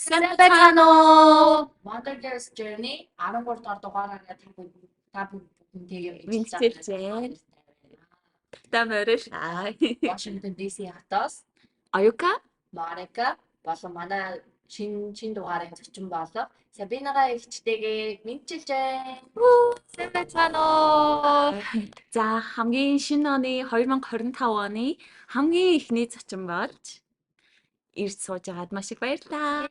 Sempacano! Mother's Journey 13 дугаар дугаараар та бүхэнтэйгээ Мэдчилж байна. Та мориш. Washington DC хотоос Оюка? Марика болон манай чин дугаарын зочин болох Сабинагаа ихчтэйгээ мэдчилж байна. Sempacano! За хамгийн шинэ оны 2025 оны хамгийн ихний зочин болж ирж сууж байгаад маш их баярлалаа.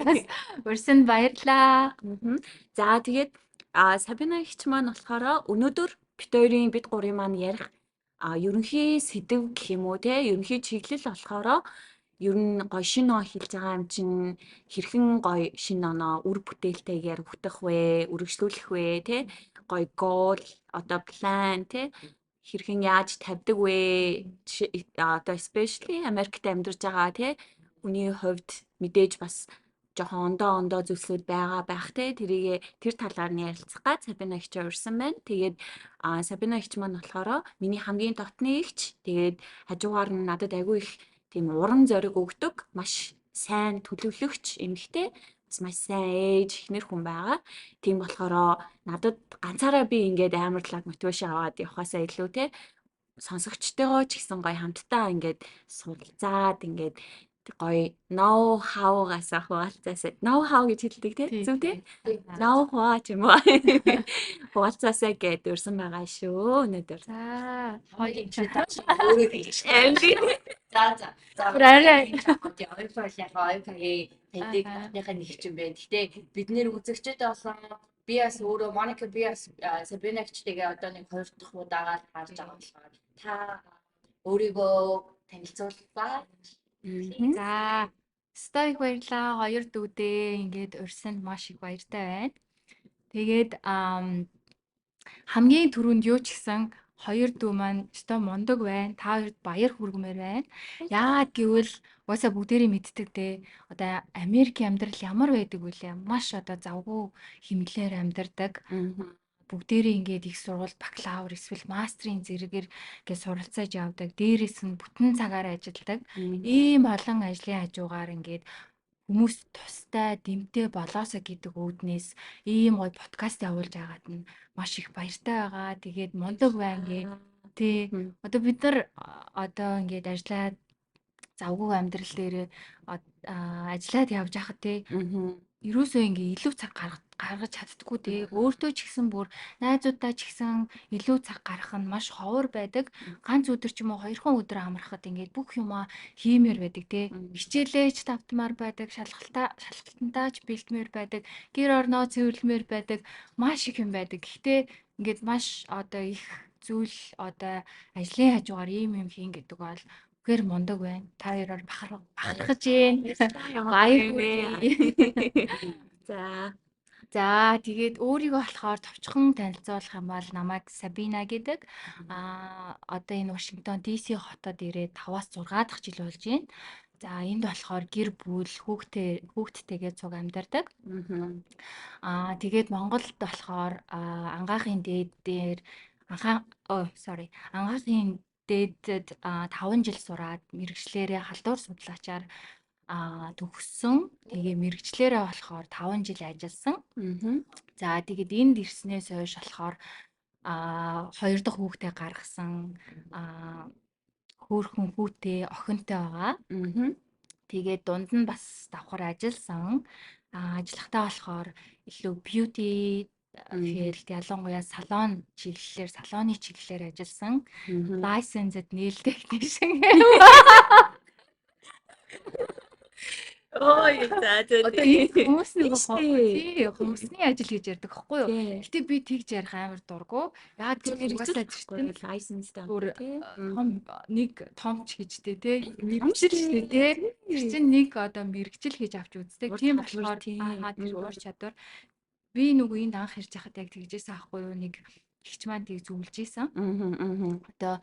Таас өрсөнд баярлаа. За тэгээд Сабина ихч маань болохоор өнөөдөр бид гурийн маань ярих ерөнхий сэдэв гэх юм уу те ерөнхий чиглэл болохоор ер нь гоё шинэ он хэлж байгаа юм чинь хэрхэн гоё шинэ оноо үр бүтээлтэйгээр хүртэх вэ, үргэлжлүүлэх вэ те гоё goal одоо план те хэрхэн яаж тавьдаг вэ? Одоо especially Америкт амьдарч байгаа те хүний хувьд мэдээж бас жоохон ондоо зүйлсүүд байгаа байх те тэр талаар нь ярилцах гад Сабина ихч урьсан байна. Тэгээд Сабина ихч маань болохоор миний хамгийн дотны ихч. Тэгээд хажуугаар нь надад айгүй их тийм урам зориг өгдөг, маш сайн төлөвлөгч эмэгтэй, бас маш сайн ээж, эхнэр хүн байгаа. Тийм болохоор надад ганцаараа би ингээд амарлаг мотивашн аваад явахаасаа илүү те сонсогчтойгоо ч гэсэн гоё хамтдаа ингээд суралцаад ингээд гоё know how-гаас хуваалцаасаа know how гэж хэлдэг те зөв те know how ч юм уу хуваалцаасаа гээд өрсөн байгаа шүү өнөөдөр. За, Хоёрын чи тааш өөрөө хэлж байна. За. Оюкагийн тэндэг батныхаа нэг ч юм байна. Гэтэ бид нэр үзэгчд болсон би бас өөрөө Моника би бас Сабинагчтэйгээ одоо нэг 2 дахь удаагаар харж байгаа болохоор та өөрийгөө танилцуулбаа. За. Стоик баярлаа. Хоёр дүүдээ ингээд урьсанд маш их баяртай байна. Тэгээд хамгийн түрүүнд юу ч гэсэн хоёр дүү маань өстой мундаг байна. Та хоёрт баяр хүргэмээр байна. Яагаад гэвэл угаасаа бүгдээрээ мэддэг те. Одоо Америкийн амьдрал ямар байдаг вүлээ? Маш одоо завгүй хэмнэлээр амьдардаг. Бүгдээрээ ингээд их сургууль бакалавр эсвэл мастрын зэрэгээр ингээд суралцаж явдаг. Дээрээс нь бүтэн цагаар ажилладаг. Ийм олон ажлын хажуугаар ингээд хүмүүс тустай дэмтэй болоосоо гэдэг үүднээс ийм гоё подкаст явуулж байгаад нь маш их баяртай байгаа. Тэгээд мундаг байна гээ. Тэ одоо бид нар одоо ингээд ажиллаад завгүй амьдрал дээр ажиллаад явж байхад те ерөөсөө ингээ илүү цаг гаргаж чаддаггүй те өөртөө ч гэсэн бүр найзуудаа ч гэсэн илүү цаг гаргах нь маш ховор байдаг. Ганц өдөр ч юм уу хоёрхан өдөр амархад ингээ бүх юмаа хиймээр байдаг те хичээлээч тавтмаар байдаг, шалгалтантаа ч бэлтмээр байдаг, гэр орноо цэвэрлэмээр байдаг, маш их юм байдаг. Гэхдээ ингээд маш одоо их зүйл одоо ажлын хажуугаар ийм хийн гэдэг бол гэр мундаг байна. Та хоёроор бахархаж байна. Баяр. За тэгээд өөрийгөө болохоор товчхон танилцуулах юм бол намайг Сабина гэдэг. Одоо энэ Вашингтон DC хотод ирээд 5-аас 6 дахь жил болж байна. За энд болохоор гэр бүл хүүхдтэйгээ цуг амьдардаг. Тэгээд Монголд болохоор ангаахын дээдээр ангаахын дээдэд 5 жил сураад мэрэгчлэрээ халдвар судлаачаар төгссөн. Тэгээ мэрэгчлэрээ болохоор 5 жил ажилласан. За тэгээд энд ирснээс хойш болохоор 2 дахь хүүхдээ гаргасан. Хөөрхөн хүүтэй охинтой байгаа. Тэгээд дунд нь бас давхар ажилласан. Ажиллахтаа болохоор илүү beauty field ялангуяа салоны чиглэлээр ажилласан. Licensed nail technician. Ой за Одоо хүмүүс нэг хүмүүсний ажил гэж ярьдаг байхгүй юу? Гэтэ би тэгж ярих амар дурггүй. Яагаад гэвэл угаасаа license нэг томч гэжтэй те мэрэгчл те тэр чинь нэг одоо мэрэгчл гэж авч үздэг. Тийм болохоор тэр ур чадвар би нөгөө энд анх ирж байхад яг тэгжээсэн аахгүй юу, нэг ихч маань тийг зөвлөж ийсэн. Одоо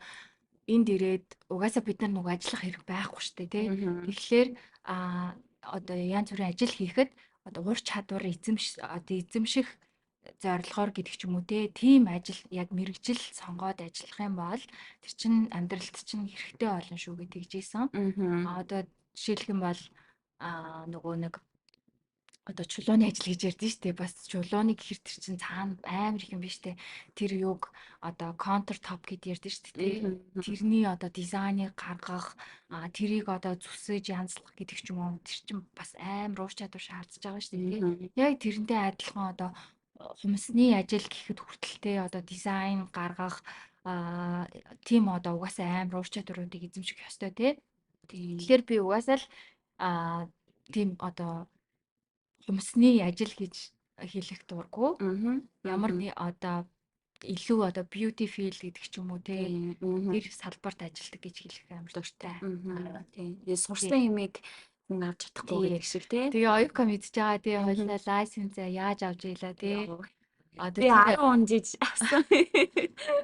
энд ирээд угаасаа бид нар нөгөө ажиллах хэрэг байхгүй штэ тий. Тэгэхээр одоо янз бүрийн ажил хийхэд одоо ур чадвар эзэмших зорилгоор гэдэг ч юм уу тийм ажил яг мэрэгжил сонгоод ажиллах юм бол тэр чин амьдралд чинь хэрэгтэй болно шүү гэж тэгжээсэн. Одоо жишээлх юм бол нөгөө нэг одоо чулууны ажил гэж ярьдэн штэ бас чулууны гэхэр тэр чинь цаана амар их юм биш тэ тэр юг одоо контур топ гэд ярьдэн штэ тэ тэрний одоо дизайныг гаргах тэрийг одоо зүсэж янзлах гэдэг ч юм уу тэр чинь бас амар уур чадвар шаардж байгаа штэ тэ яг тэрнтэй адилхан одоо хумсны ажил гэхэд хүртэлтэй одоо дизайн гаргах тийм одоо угаасаа амар уур чадваруудыг эзэмших ёстой тэ тэгэхээр би угаасаа л тийм одоо хумсны ажил гэж хэлэх дурггүй. Ямар нэг одоо илүү одоо beauty field гэдэг ч юм уу те тэр салбарт ажилладаг гэж хэлэх амар дуртай. Тийм. Сурсан юмыг хүн авч чадахгүй гэдэг шиг те. Тэгээ оюука мэдж байгаа тий хойлоо лайсенсаа яаж авч ийлаа тий. Одоо би 10 он жиж авсан.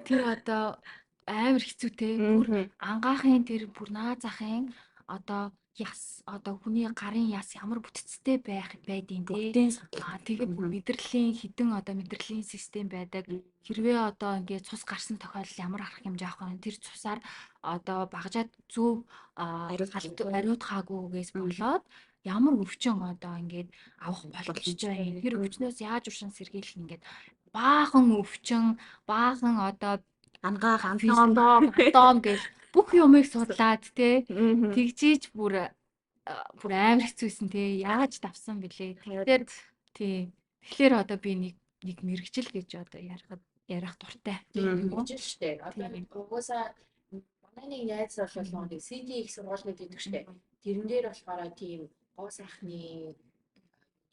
тэр одоо амар хэцүү те. Бүр ангаахын тэр бүр наад захын одоо яс одоо хүний гарын яс ямар бүтцтэй байдیں۔ Тэгээ мэдрэлийн хідэн одоо мэдрэлийн систем байдаг. Хэрвээ одоо ингээд цус гарсан тохиолдол ямар арга хэмжээ авах вэ? Тэр цусаар одоо багажаад зөв ариутгаагүйгээс болоод ямар өвчин одоо ингээд авах боломжтой вэ? Тэр өвчнөөс яаж уршин сэргийлэх ингээд баахан өвчин, баахан одоо ангаах антом гэж бүх юмыг судлаад те тэгжиж бүр амар хэцүүсэн те яаж давсан бэлээ. Тэгэхээр одоо би нэг мэрэгжил гэж одоо ярих дуртай. Мэрэгжил штэ. Одоо угаасаа манай нэг найз бол нэг CD их сургууль гэдэг штэ. Тэрэн дээр болохоор тийм гоо сайхны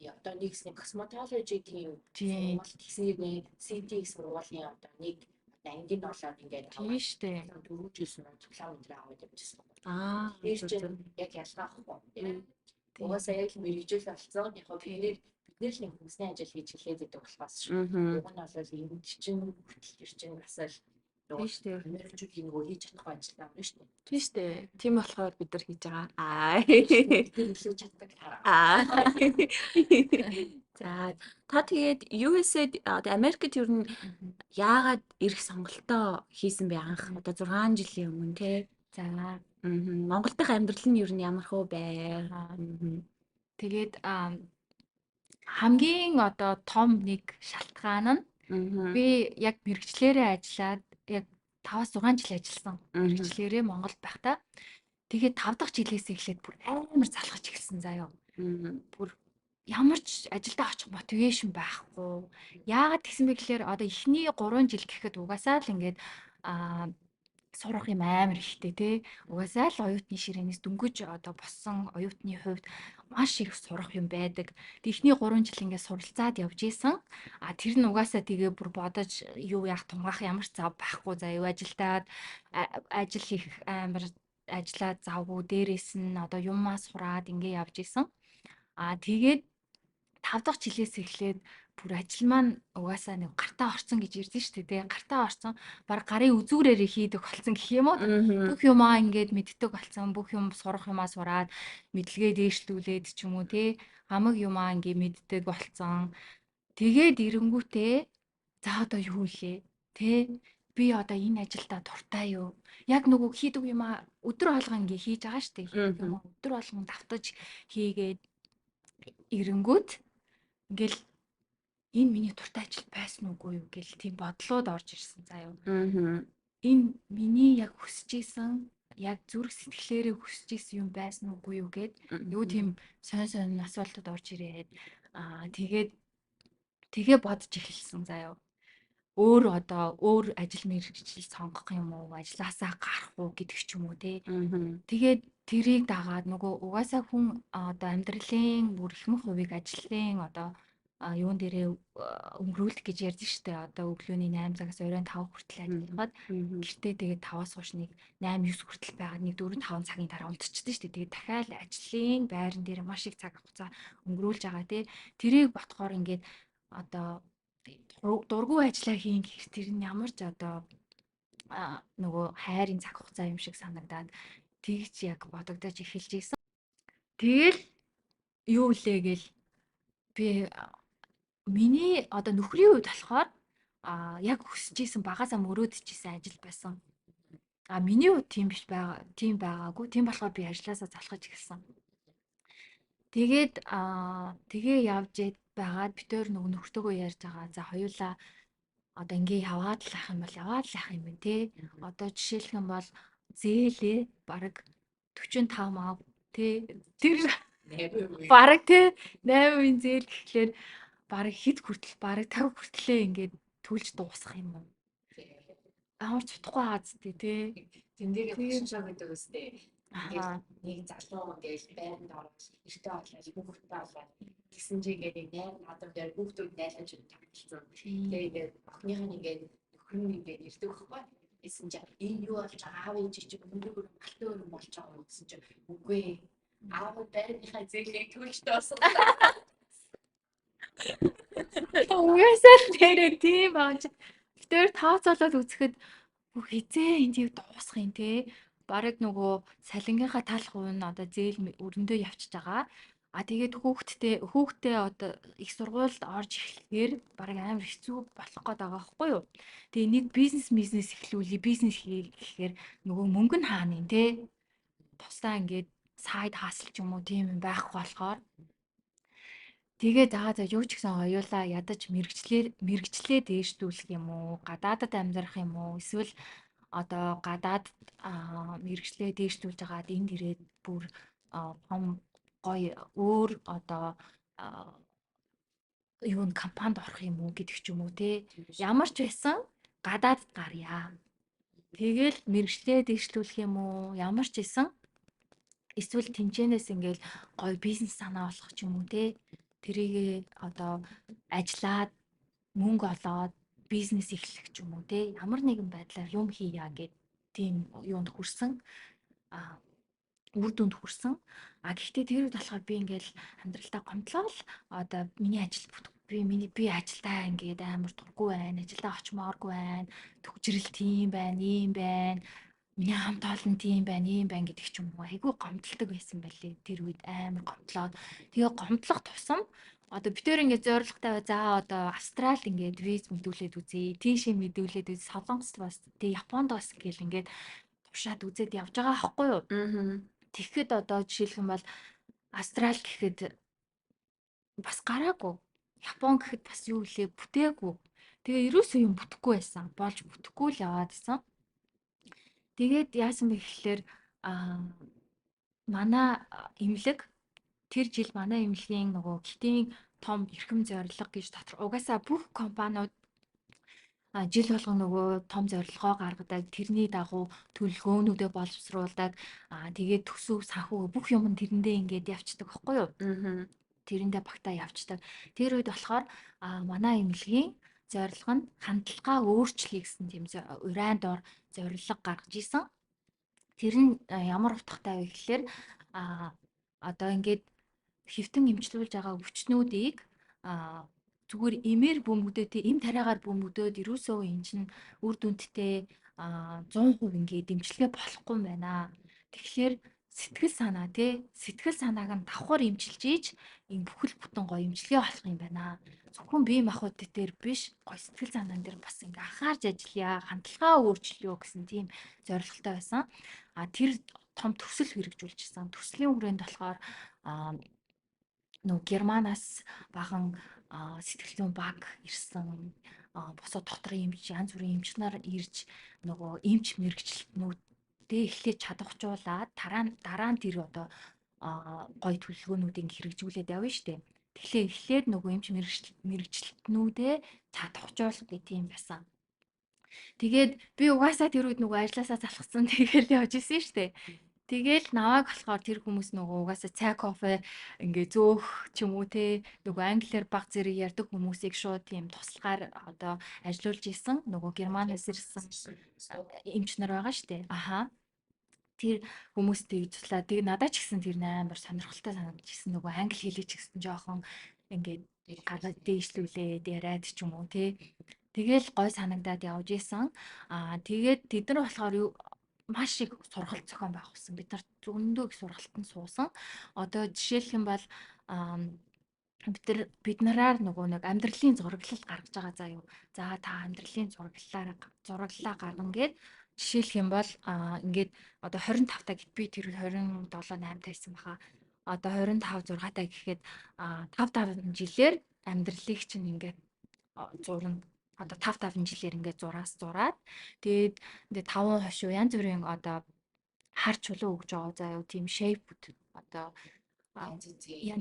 одоо нэгсний косметологи тийм сургууль тэгснээр CD их сургуулийн одоо нэг ангийн болоод ингээд тийм штэ. 4-9 цуглаан өндөр аваад явчихсан. Тэр чинь яг ялгаахгүй. Угаасаа яг мэрэгжил болсон. Яг бид нэр л хүмүүсийн ажил хийж хэлээд байдаг болохоос шүү. Уг нь бол энд чинь хүртэл чинь бас л тийм штэ. Мэрэгжүүлийн нөгөө хийж чадахгүй ажил байна шүү дээ. Тийм штэ. Тийм болохоор бид нар хийж байгаа. Илүү чаддаг. За та тэгээд USA-д одоо Америкт ер нь яагаад ирэх сонголтоо хийсэн бэ анх одоо 6 жилийн өмнө те. За Монгол дахь амьдрал нь ер нь ямар хөө бай. Тэгээд хамгийн одоо том нэг шалтгаан нь би яг мэрэгчлэрээ ажиллаад яг 5-6 жил ажилласан. Мэрэгчлэрээ Монголд байхдаа тэгээд 5 дахь жилээс эхлээд бүр амар залхаж эхэлсэн заяа. Бүр ямар ч ажилдаа очих мотивашн байхгүй. Яагаад гэсэн бэ гэхээр одоо эхний 3 жил гэхэд угаасаа л ингээд сурах юм амар ихтэй тий. Угаасаа л оюутны ширээнээс дөнгөж одоо боссон оюутны хувьд маш их сурах юм байдаг. Эхний 3 жил ингээд суралцаад явж исэн. Тэр нь угаасаа тэгээ бүр бодож юу яах тунгаах ямар ч зав байхгүй заяа ажилдаад ажил хийх амар ажиллаад завгүй дээрээс нь одоо юмаа сураад ингээ явж исэн. Тэгээд 5 дахь жилээс эхлээд бүр ажил маань угаасаа нэг гартаа орсон гэж ярьдэн шүү дээ. Гартаа орсон. Бараг гарын үзүүрээрээ хийдэг болсон гэх юм уу? Бүх юмаа ингээд мэддэг болсон. Бүх юм сурах юмаа сураад мэдлэгээ дээшлүүлээд ч юм уу те. Хамаг юмаа ингээд мэддэг болсон. Тэгээд ирэнгүүтээ за одоо юу хийлээ? Тэ би одоо энэ ажилдаа дуртай юу? Яг нөгөө хийдэг юмаа өдөр болгон ингээд хийж байгаа шүү дээ. Өдөр болгон давтаж хийгээд ирэнгүүт ингээл энэ миний дуртай ажил байсан уугүй юу гэл тийм бодлоод орж ирсэн заяа. Энэ миний яг хүсэж исэн яг зүрх сэтгэлээрээ хүсэж исэн юм байсан уугүй юу гэд юу тийм сонь асуултад орж ирээд тэгээ бодож эхэлсэн заяа. Өөр ажил мэргэжил сонгох юм уу, ажилласаа гарах уу гэдэг ч юм уу те. Тэгээд тэрийг дагаад нөгөө угаасаа хүн одоо амьдралын бүр ихэнх хувийг ажлын одоо юун дээрээ өнгөрүүлэх гэж ярьж штэ. Одоо өглөөний 8 цагаас оройн 5 хүртэл ажиллаад гэртээ тэгээд 5-аас хойш нэг 8-9 хүртэл байгаа нэг 4-5 цагийн дараа унтчихдаг штэ. Тэгээд дахиад ажлын байран дээр маш их цаг хугацаа өнгөрүүлж байгаа те. Тэрийг ботхоор ингээд одоо дургүй ажиллаа хийн гэхээр тэр нь ямар ч одоо нөгөө хайрын цаг хугацаа юм шиг санагдаад тэгж яг бодогдож эхэлж ийсэн. Тэгэл юу лээ гэл би миний одоо нөхрийн хувьд болохоор яг хүсэж ийсэн багасаа мөрөөдөж ийсэн ажил байсан. Миний хувьд тийм биш байгаа. Тийм байгаагүй. Тийм болохоор би ажилласаа залхаж эхэлсэн. Тэгээ явж байгаад бид өөр нөгөө нөхртөөгөө ярьж байгаа. За хоёулаа одоо ингээ яваад л ах юм бол яваад л ах юм байна те. Одоо жишээлх юм бол зээлээ бараг 45 мав те. Тэр бараг те 8% зээл гэхлээр бараг хэд хүртэл бараг 50 хүртлээ ингээд төлж дуусах юм уу? Ямар ч утгагүй байгаа зү те. Тэмдээгээ багшин шаа гэдэг үстэй. Аа. Нэг залуу ингээл байранд ороод эртээ орлоо хүүхдтэй болоод тэгсэн чи ингээд нэг найр надад дээр хүүхдүүд найлж тавьчихсан. Тэгээ ингээд охиных нь ингээд нөхөр нь ингээд ирдэг байхгүй. Эсэн чи энэ юу болж байгаа аав ээж чи өндөр галтай өрн болж байгаа юм гэсэн чи үгүй аав байрныхаа зээлийг төлж дуусгав. Угаасаа л нэрээ тийм ааж. Тэр тооцоолоод үзэхэд хизээ энд юу дуусах юм те. Бараг нөгөө салингийнхаа тал хувь нь одоо зээл өрөндөө явчихж байгаа. А тэгээд хүүхдээ одоо их сургуульд орж эхлэхээр бараг амар хэцүү болох гээд байгаа байхгүй юу? Тэгээ нэг бизнес эхлүүлээ, бизнес хийх гэхээр нөгөө мөнгө нь хаана юм те. Тусдаа ингээд сайд хаасл ч юм уу тийм юм байхгүй болохоор тэгээ за юу ч гэсэн хоёулаа ядаж мэрэгчлээ дээшлүүлэх юм уу? Гадаадад амьдрах юм уу? Эсвэл одоо гадаад мэрэгчлээ дээшлүүлж байгаад энд ирээд бүр том гоё өөр одоо юу н компанид орох юм уу гэдэг ч юм уу те. Ямар ч байсан гадаадд гарья. Тэгэл мэрэгчлээ дээшлүүлэх юм уу? Ямар ч байсан эсвэл тэмцэнээс ингээл гоё бизнес санаа болгох ч юм уу те. Тэрийгээ одоо ажиллаад мөнгө олоод бизнес эхлэх ч юм уу те. Ямар нэгэн байдлаар юм хийя гэд тийм юунд хүрсэн үр дүнд хүрсэн. Гэхдээ тэр үед болохоор би ингээл амьдралдаа гомдлол одоо миний ажил би ажилдаа ингээд амар дургүй байна. Ажилдаа очимооргүй байна. Төгжрэл тийм байна, ийм байна. Миний хамт олон тийм байна, ийм байна гэдэг ч юм уу. Айгүй гомдлдог байсан байлээ. Тэр үед амар гомдлоод. Тэгээ гомдлох тусам одоо бид тээр ингээд зорилготой бай. За одоо Австралид ингээд виз мэдүүлээд үзье. Тийшээ мэдүүлээд үзье. Солонгост бас тэгээ Японд бас ингээл ингээд туршаад үзээд явж байгаа байхгүй юу? Тэгэхэд одоо жишээлх юм бол Австрал гэхэд бас гараагүй. Япон гэхэд бас юу лээ бүтээгүй. Тэгээ ерөөсөө юм бүтэхгүй байсан. Болж бүтэхгүй л яваад исэн. Тэгээд яасан бэ гэхэлэр манай эмнэлэг тэр жил манай эмнэлгийн нөгөө гитийн том эрхэм зорилго гэж дотор угаасаа бүх компаниуд жил болгон нөгөө том зорилгоо гаргадаг, тэрний дагуу төлөвлөгөөнүүдээ боловсруулдаг. Тэгээд төсөв санхүү бүх юм нь тэрэндээ ингээд явцдаг байхгүй юу? Тэрэндээ багтаа явцдаг. Тэр үед болохоор манай эмнэлгийн зорилго нь хандлагаа өөрчлөе гэсэн тийм уран дор зорилго гаргаж исэн. Тэр нь ямар утгатай вэ гэхэлэр одоо ингээд хэвтэн эмчлүүлж байгаа өвчнүүдийг зүгээр эмээр бөмбөгдөө те эм тариагаар бөмбөгдөөд ерөөсөө эн чинь үр дүндтэй 100% ингээд дэмжлэгээ болохгүй юм байна. Тэгэхээр сэтгэл санааг нь давхар эмчилж ийж энэ бүхэл бүтэн гоё эмчилгээ болох юм байна. Зөвхөн бие махбод дээр биш гоё сэтгэл санаан дээр бас ингээ анхаарч ажиллая, хандлагаа өөрчлөё гэсэн тийм зорилготой байсан. Тэр том төсөл хэрэгжүүлчихсэн. Төслийн хүрээнд болохоор нөгөө Германаас баган сэтгэл зүйн баг ирсэн. Босоо доторын эмч янз бүрийн эмч нар ирж нөгөө эмч мэрэгчлэнүүдээ эхлээд чадварчуулаад дараа нь тэр одоо гоё төлөвлөгөөнүүдийг хэрэгжүүлээд явна шүү дээ. Тэгэхээр эхлээд нөгөө эмч мэрэгчлэнүүдээ чадварчуулах гэх юм байсан. Тэгээд би угаасаа тэр үед нөгөө ажилласаа залхсан тэгэл явж исэн шүү дээ. Тэгэл намайг болохоор тэр хүмүүс нөгөө угаасаа цай кофе ингээ зөөх ч юм уу те нөгөө англиар баг зэрэг ярьдаг хүмүүсийг шууд тийм тусалгаар одоо ажиллуулж исэн нөгөө Германаас ирсэн эмч нар байгаа штэ. Тэр хүмүүс тэгж туслаа. Тэг надад ч гэсэн тэр амар сонирхолтой санагдчихсэн нөгөө англи хэлийг ч гэсэн жоохон ингээд гараад дээшлүүлээд яриад ч юм уу те. Тэгэл гой санагдаад явж исэн. Тэгээд тэд нар болохоор маш их сургалт зохион байгуулсан. Бид нар зөндөө их сургалтанд суусан. Одоо жишээлх юм бол бид нараар нөгөө нэг амьдралын зураглал гаргаж байгаа заа юу. За та амьдралын зураглалаа гаргана гэд жишээлх юм бол ингээд одоо 25 та гэд би тэр 27 8 тайсан баха. одоо 25 6 таа гэхэд 5 жилээр амьдралыг чинь ингээд зурна. Одоо 5 жилээр ингээд зураад тэгээд ингээд 5 хошуу янз бүрийн одоо хар чулуу өгж байгаа заа юу тийм шейпүүд одоо янз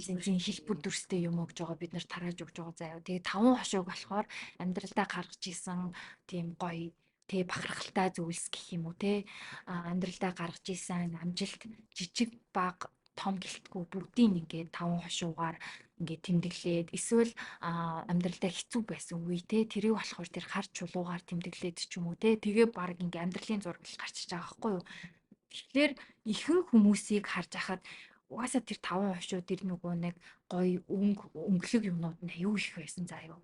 янзын хэлбэр дүрстэй юм өгж байгаа бид нар тарааж өгж байгаа заа юу. Тэгээд 5 хошууг болохоор амьдралдаа гаргаж исэн тийм гоё тэ бахархалтай зүйлс гэх юм уу те амьдралдаа гаргаж исэн амжилт жижиг баг том гэлтгүй бүгдийг ингээд 5 хошуугаар ингээд тэмдэглээд эсвэл амьдралдаа хэцүү байсан үе те тэрийг болохоор тэр хар чулуугаар тэмдэглээд ч юм уу те тэгээ баг ингээд амьдралын зураг л гарчиж байгаа байхгүй юу. Тэгэхээр ихэнх хүмүүсийг харж ахад угаасаа тэр 5 хошуу тэр нөгөө нэг гоё өнгөлөг юмнууд нь аюу их байсан заа юу.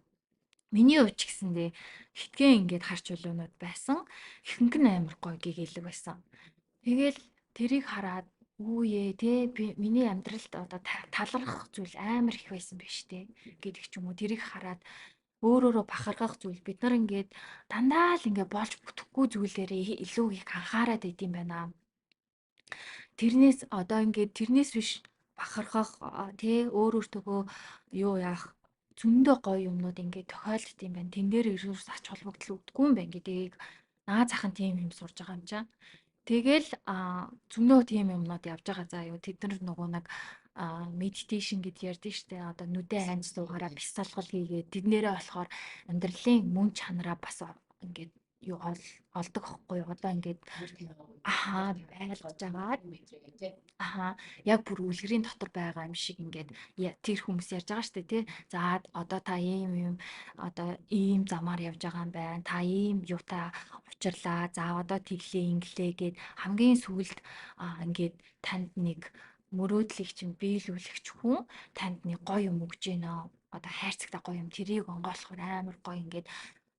Миний хувьд ч гэсэндээ хитгэн ингээд хар чулуунууд байсан. Ихэнх нь амар гоё гэгээлэг байсан. Тэгэл тэрийг хараад үүе те би миний амьдралд одоо талархах зүйл амар их байсан биш те гэдэг ч юм уу. Тэрийг хараад өөрөөрөө бахархах зүйл бид нар ингээд дандаа л ингээд болж бүтэхгүй зүйлээрээ илүү их анхаарат идэм байна. Тэрнээс одоо ингээд тэрнээс биш бахархах тий өөр өөртөө юу яах зөндөө гоё юмнууд ингээд тохиолдсон юм байна. Тэн дээр ерөөс ач холбогдол өгдөггүй юм байна гэдгийг наа захын тийм юм сурж байгаа юм чам. Тэгэл зөндөө тийм юмнууд явж байгаа заа юу. Тэд нар нөгөө нэг медитейшн гэд ярьдэн штэ. Одоо нүдэ ханьж суугаараа бис салгал хийгээд тэднэрээ болохоор амьдралын мөн чанараа бас ингээд юу олдог хөхгүй юу. Одоо ингээд байлгаж байгаа. Яг бүр үлгэрийн дотор байгаа юм шиг ингээд тэр хүмүүс ярьж байгаа штэ тий. За одоо та ийм одоо ийм замаар явж байгаа юм байна. Та ийм юутай учирлаа. За одоо тэглээ инглээ гэд хамгийн сүүлд ингээд танд нэг мөрөөдлийг чинь биелүүлэгч хүн танд нэг гоё юм өгж гинэ. Одоо хайрцагтай гоё юм тэрийг онгойлохоор амар гоё ингээд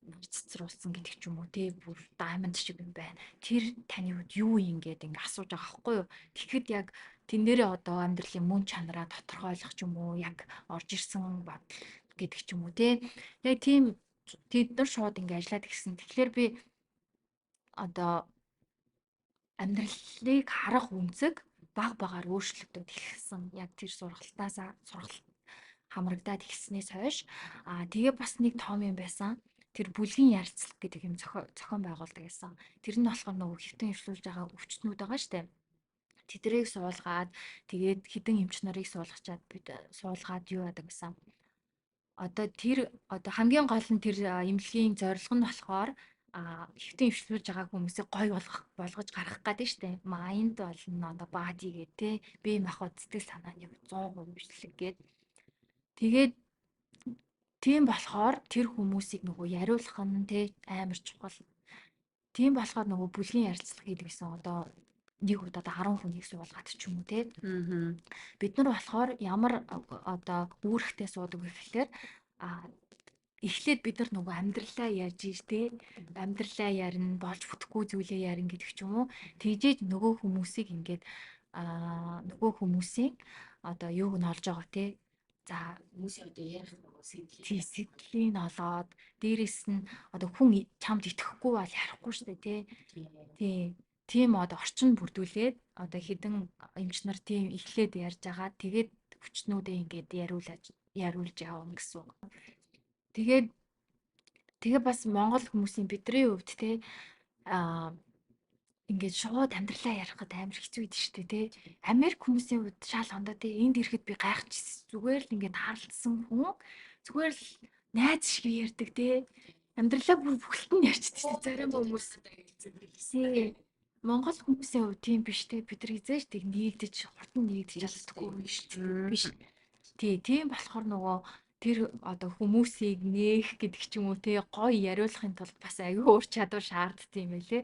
цэцруулсан гэдэг ч юм уу тий бүр даймонд шиг юм байна. Тэр таны хувьд юу юм гээд ингээ асууж байгаа байхгүй юу. Тэгэхэд яг тэн дээрээ одоо амьдралын мөн чанараа тодорхойлох ч юм уу яг орж ирсэн бодол гэдэг ч юм уу тий. Яг тийм тэд нар шууд ингээ ажиллаад гисэн. Тэгэхээр би одоо амьдралыг харах үнцэг баг багаар өөрчлөгдөд эхэлсэн. Яг тэр сургалт хамрагдаад ихснээс хойш тэгээ бас нэг том юм байсан. Тэр бүлгийн ярилцлага гэдэг юм зохион байгуулдаг гэсэн. Тэр нь болохоор нөгөө хэвтэн эвшлүүлж байгаа өвчтнүүд байгаа штэ. Тэдрийг суулгаад тэгээд хідэн эмч нарыг суулгачаад бид суулгаад юу яадаг гэсэн. Одоо хамгийн гол нь тэр эмнэлгийн зорилго нь болохоор хэвтэн эвшлүүлж байгаа хүмүүсийг гой болгож гаргах гэдэг штэ. Майнд болно одоо бади гэ тэ бие махбод сэтгэл санааны 100% бичлэг гээд тэгээд тийм болохоор тэр хүмүүсийг нөгөө яриулах нь те амар чухал. Тийм болохоор нөгөө бүлгийн ярилцлага хийдэг гэсэн одоо нэг удаад 10 хүнийг суулгаад ч юм уу те. Бид нар болохоор ямар одоо үүрэгтэй суудаг вэ гэхээр эхлээд бид нар нөгөө амьдралаа ярьж те амьдралаа ярина болж бүтэхгүй зүйлээ ярина гэдэг ч юм уу. Тэгжээж нөгөө хүмүүсийг ингээд нөгөө хүмүүсийн одоо юуг нь олж байгаа те. За хүмүүсийн одоо ярих сэтгэлийн олоод дээрэс нь одоо хүн чамд итгэхгүй бол ярихгүй шүү дээ тий. Тийм одоо орчин бүрдүүлээд одоо хідэн эмч нар тийм эхлээд ярьж байгаа. Тэгээд хүчнүүдээ ингээд яриулж явна гэсэн үг. Тэгээ бас Монгол хүмүүсийн бидний хувьд тий ингээд шууд амьдралаа ярихад амар хэцүү байдаг шүү дээ тий. Америк хүмүүсийн хувьд шал хондоо тий энд ирэхэд би гайхчихсан. Зүгээр л ингээд харалтсан хүн зүгээр л найз шиг ярьдаг тий. Амьдралаа бүр бүхэлд нь ярьчихдаг зарим хүмүүс. Тий. Монгол хүмүүсийн хувьд тийм биш тий. Бид нар хизээш тийг нэгдэж хурдан нэгдэж чаддаггүй биш. Тий, тийм болохоор нөгөө тэр одоо хүмүүсийг нээх гэдэг ч юм уу те гоё яриулахын тулд бас аюу ур чадвар шаарддаг юм байлээ.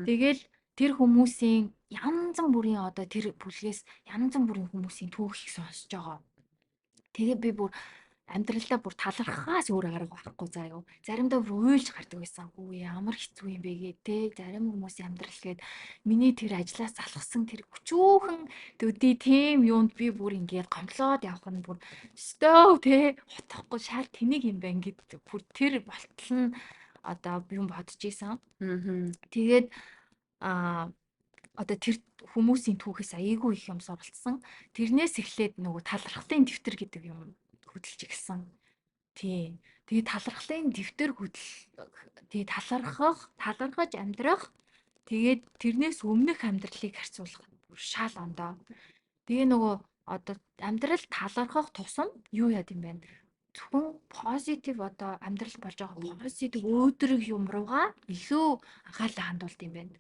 Тэгэл тэр хүмүүсийн янз бүрийн одоо тэр бүлгээс янз бүрийн хүмүүсийн түүхийг сонсож байгаа. Тэгээ би бүр амьдралдаа бүр талархахаас өөр арга байхгүй заа юу. Заримдаа бүр уйлж гардаг байсан. Үгүй ямар хэцүү юм бэ гээ те. Зарим хүмүүсийн амьдрал гээд миний тэр ажлаас залхсан тэр өчүүхэн төдий тийм юунд би бүр ингээд гомлоод явах нь бүр өстөө те утахгүй шал тэнийг юм байна гэд бүр тэр болтол нь одоо юм бодож исэн. Тэгээд одоо тэр хүмүүсийн түүхээс аяйгүй их юм суралцсан. Тэрнээс эхлээд нөгөө талархлын дэвтэр гэдэг юм хөдөлж эхэлсэн. Тий. Тэгээ талархлын дэвтэр талархаж амьдрах. Тэгээд тэрнээс өмнөх амьдралыг харьцуулах бүр шал ондоо. Тэгээ нөгөө одоо амьдрал талархах тусам юу яд юм бэ? Зөвхөн позитив одоо амьдрал болж байгаа позитив өөдрөг юм руугаа илүү анхаарлаа хандуулт юм байна.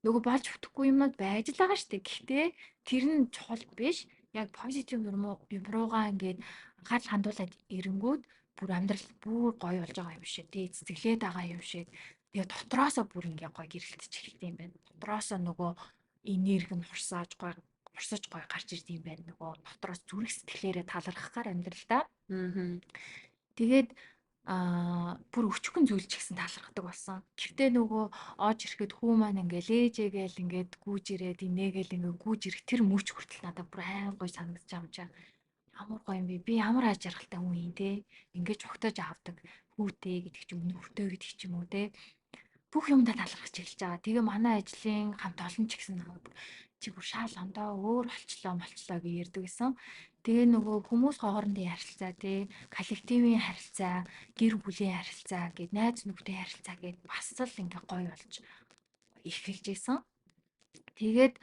Нөгөө болж бүтэхгүй юмнууд байж л байгаа шүү дээ. Гэхдээ тэр нь чухал биш. Яг позитив юм руугаа ингээд анхаарал хандуулад ирэнгүүт бүр амьдрал бүр гоё болж байгаа юм шиг тий цэцгэлээд байгаа юм шиг. Тэгээ дотроосоо бүр ингээ гоё гэрэлтэж эхэлт юм байна. Дотроосоо нөгөө энерги нь хурсаж гоё гарч ирд юм байна. Нөгөө дотроос зүрх сэтгэлээрээ талархахаар амьдралдаа. Тэгээд бүр өчгөн зүйлж гисэн талархдаг болсон. Гэхдээ нөгөө оож ирэхэд хүү маань ингээл ээжээгээл ингээд гүүж ирээд инээгээл ингээд гүүж ирэх тэр мөч хүртэл надад бүр айн гоё санагдаж байгаа юм чаа. Ямар гоё юм бэ? Би ямар аж аргалтай хүн юм те. Ингээд цогтож авдаг хүүтэй гэдэг ч юм уу, нөхөртэй гэдэг ч юм уу те. Бүх юмдаа талархаж эхэлж байгаа. Тэгээ манай ажлын хамт олон ч гэсэн чи бүр шаал ондоо өөр болчлоо гэж ярьдаг гэсэн. Тэгээ нөгөө хүмүүс хоорондын харилцаа тий коллективийн харилцаа, гэр бүлийн харилцаа гэд найз нөхдөд харилцаа гэд бас л ингээ гоё болж эхэлж исэн. Тэгээд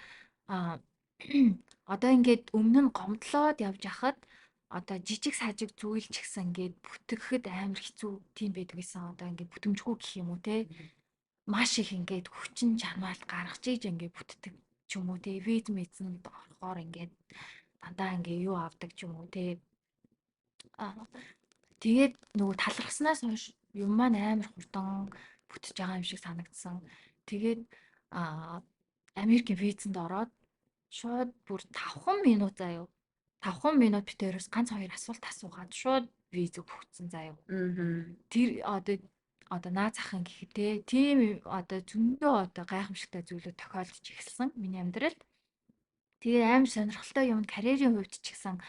одоо ингээд өмнө нь гомдлоод явж хахад одоо жижиг сажиг зүйл ч гэсэн ингээд бүтгэхэд амар хэцүү тийм байдаг гэсэн. Одоо ингээд бүтэмжгүй гэх юм уу те маш их ингээд хүчин чармаал гаргаж ийж ингээд бүтдэг ч юм уу те виз мэдсэн орохоор ингээд дандаа ингээ юу авдаг ч юм уу те тэгээд нөгөө талархснаас хойш юм маань амар хурдан бүтэж байгаа юм шиг санагдсан. Тэгээд Америкийн визэнд ороод шууд бүр 5 минут заяа 5 минут битээрээс ганц 2 асуулт асуугаад шууд виз өгсөн заяа. Тэр одоо наад захын гэхдээ тийм одоо зөндөө одоо гайхамшигтай зүйлүүд тохиолдож эхэлсэн миний амьдралд. Тэгээ амар сонирхолтой юм карьерийн хувьд ч гэсэн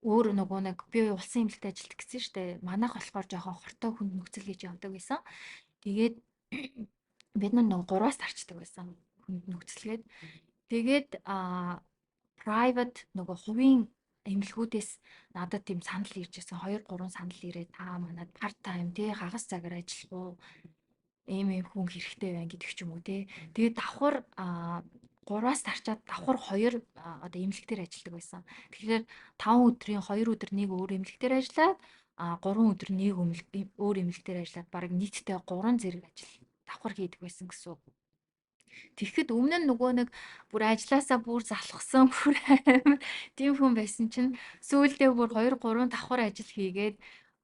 өөр нөгөө нэг би улсын эмнэлэгт ажилладаг гэсэн шүү дээ. Манайх болохоор жоохон хортой хүнд нөхцөл гэж явдаг байсан. Тэгээд бид нөгөө 3-аас тарчдаг байсан хүнд нөхцөлгээд. Тэгээд private нөгөө хувийн эмнэлгүүдээс надад тийм санал ирж байсан. 2-3 санал ирээд та манад part time тий хагас цагаар ажиллах уу? Ийм хүн хэрэгтэй байна гэдэг ч юм уу тий. Тэгээд давхар 3-аас тарчаад давхар 2 одоо эмнэлэг дээр ажилладаг байсан. Тэгэхээр 5 өдрийн 2 өдөр нэг өөр эмнэлэг дээр ажиллаад 3 өдөр нэг өөр эмнэлэг дээр ажиллаад баг нийтдээ 3 зэрэг ажил давхар хийдэг байсан гэсэн үг. Тэгэхэд өмнө нь нөгөө нэг бүр ажилласаа бүр залхсан бүр амар тийм хүн байсан чинь сүүлдээ бүр 2 3 давхар ажил хийгээд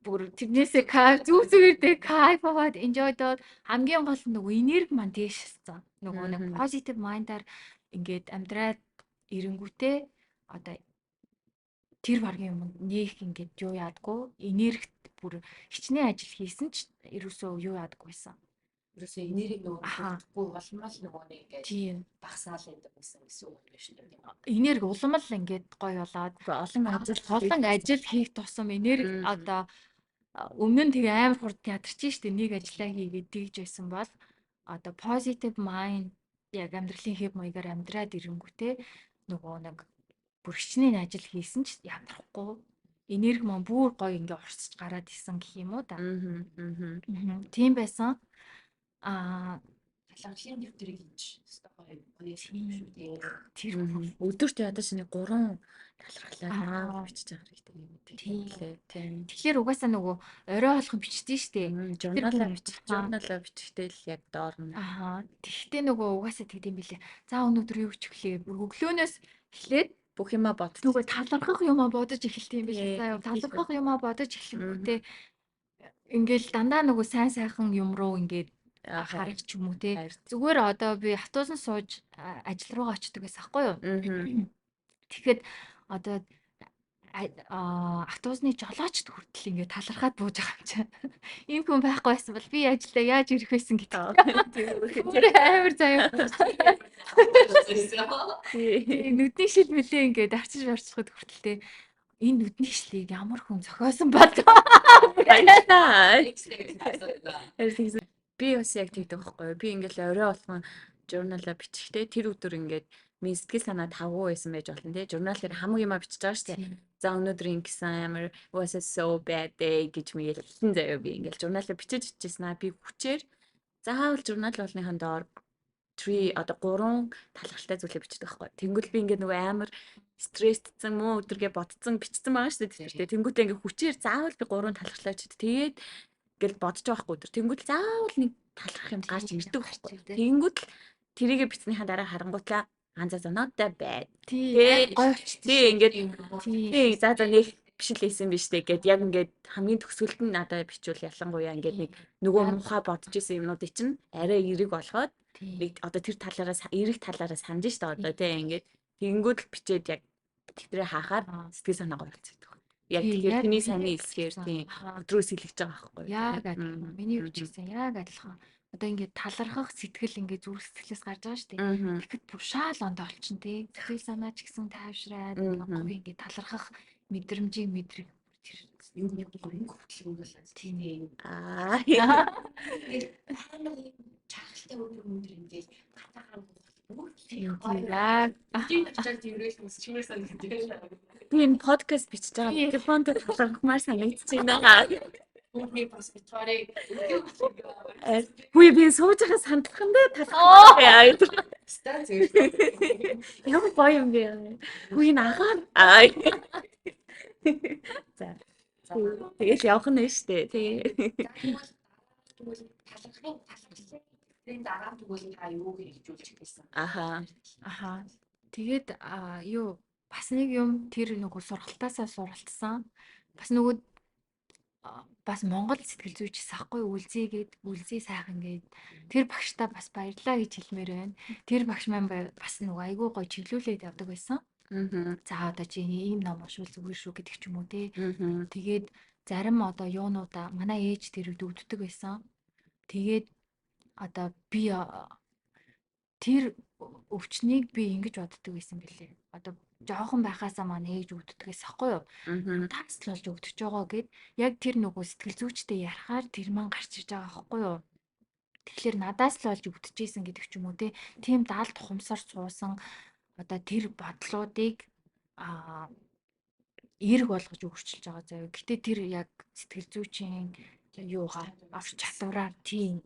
бүр тэрнээсээ кайф зүгээрдээ кайф аваад enjoy доод хамгийн гол нь нөгөө энерги маань дээшсэн. Нөгөө нэг positive mind-аар ингээд амьдраад ирэнгүүтээ одоо тэр баргийн юмд нэг ингээд юу яадгүй энергит бүр хичнээн ажил хийсэн ч ерөөсөө юу яадгүйсэн. Ерөөсөө энерги нөгөө бүтэхгүй болмол нөгөө нэг ингээд багсаал байдаг гэсэн үг байна шүү дээ. Энерги уламл ингээд гоё болоод олон ажил хийх тусам энерги одоо өмнө нь тэгээ амар хурд ядарч штэ нэг ажиллаа хийгээд тэгж байсан бол одоо positive mind яг амьдралын хэв маягаар амьдраад ирэнгүүтээ нөгөө нэг бүр хичнээн ажил хийсэн ч ядрахгүй энерги маань бүр гоё ингээ урсж гараад исэн гэх юм уу да. Тийм байсан. Талархлын дэвтрийг хийж гоё шүү дээ. Тэр өдөрт ядаж нэг 3 талархлаа бичиж байгаа хэрэгтэй. Тийм. Тэгэхээр угаасаа нөгөө орой болгон бичдэг штэ. Журналаа бичгтэй л яг доор нь. Тэгтээ нөгөө угаасаа тэгдэм билээ. За өнөөдөр юу бичих вүлээ? Бүр өглөөнөөс эхлээд бүх юмаа бодож нөгөө талархах юмаа бодож эхэлт юм билээ. Заа талархах юмаа бодож эхлэнгүүтээ ингээл дандаа нөгөө сайн сайхан юм руу ингээд харах ч юм уу те. Зүгээр одоо би автобусанд сууж ажил руугаа очдөг гэсэн аахгүй юу? Тэгэхэд одоо автобусны жолоочд хүртэл ингээд талархаад бууж байгаа юм чинь. Ийм хүн байхгүй байсан бол би ажилдаа яаж ирэх байсан гэдэг. Амар заяа. Нүдний шил мөлий ингээд арчиж орчиход хүртэл те. Энэ нүдний шлийг ямар хүн зохиосон бол. Би бас яг тэгдэг байхгүй юу? Би ингээл орой болгон журналаа бичихтэй тэр өдөр ингээд миний сэтгэл санаа тавгүй байсан байж болно тий. Журнал дээр хамаг юма бичиж байгаа шүү дээ. За өнөөдөр ингэсэн амар was a so bad day гэж мэгэл хэлсэн заяа би ингээд журналаа бичиж ичсэн аа би хүчээр заавал журнал болныхан доор 3 одоо 3 талхалтай зүйлээ бичдэг байхгүй. Тэнгүүл би ингээд нөгөө амар стрессдсэн мөн өдөргээ ботцсон бичсэн байгаа шүү дээ тэр. Тэнгүүтээ ингээд хүчээр заавал би 3 талхалтай бичдэг. Тэгээд гэл бодож байгаа байхгүй өдөр. Тэнгүүт заавал нэг талхах юм гарч ирдэг байхгүй. Тэнгүүт л тэрийгэ бичснийхаа дараа харангуутлаа анзаа not that bad. Тий. Гойч. Тий ингээд Тий. тий за нэг биш л хийсэн биш үү гэд яг ингээд хамгийн төгсгөлд нь надад бичвэл ялангуяа ингээд нэг нөгөө муухай бодож исэн юмнуудыг чинь арай эерэг болгоод нэг одоо тэр талаараа эерэг талаараа санаж штэ одоо тий ингээд тэгэнгүүт л бичээд яг тэгтрээ хаахаар сэтгэл санаа гоёлцдог. Яг тэгэхээр тэний саний хэлсээр тий өдрөөс илгэж байгаа байхгүй. Яг адилхан. Миний үуч гэсэн яг адилхан. Одоо ингээд талархах сэтгэл ингээд зүрх сэтгэлээс гарч байгаа шүү дээ. Тэгэхэд бүр шаал ондоо олчин тий. Сэтгэл санаа ч гэсэн тайвшраад гоё ингээд талархах мэдрэмжийг мэдрэх тэр юм хөдөлгөөн тийм ээ. Чаргалтай өндөр ингээд гатагаар яг би энэ подкаст бичиж байгаа телефонд талархмаар санагдаж байна. Үгүй бас битварыг Хүй би сууж байгаа сандалхандаа талархах яа. Ямар гоё юм бэ? Хүй нагаар. За. Тэгэл явах нь шүү дээ. Тэгээ. талархлын дараа тэгвэл та юу хэрэгжүүлж гэсэн. Аха. Тэгээд юу бас нэг юм тэр нөгөө сургалтаасаа суралцсан. Бас нөгөө бас Монгол сэтгэл зүйч сахгүй үлзий сайхан гээд тэр багштай бас баярлаа гэж хэлмээр байна. Тэр багш маань бас нөгөө айгүй гоё чиглүүлээд явдаг байсан. За одоо чи ийм ном уншвал зүгээр шүү гэдэг ч юм уу те. Тэгээд зарим одоо юунуудаа манай ээж тэр үддэг байсан. Тэгээд одоо би тэр өвчнийг би ингэж боддог байсан бэлээ. Одоо жоохон байхаасаа манай ээж өгддгээс ахгүй юу? Тааслуулж өгдөж байгаа гэд яг тэр нөгөө сэтгэл зүйчтэй ярахаар тэр маань гарч иж байгаа ахгүй юу? Тэгэхээр надаас л болж өгдөжсэн гэдэг ч юм уу те. Тийм даалт ухамсар суусан одоо тэр бодлуудыг эерэг болгож өөрчилж байгаа заяа. Гэтэ тэр яг сэтгэл зүйчийн юугаар авч чадвараар тий.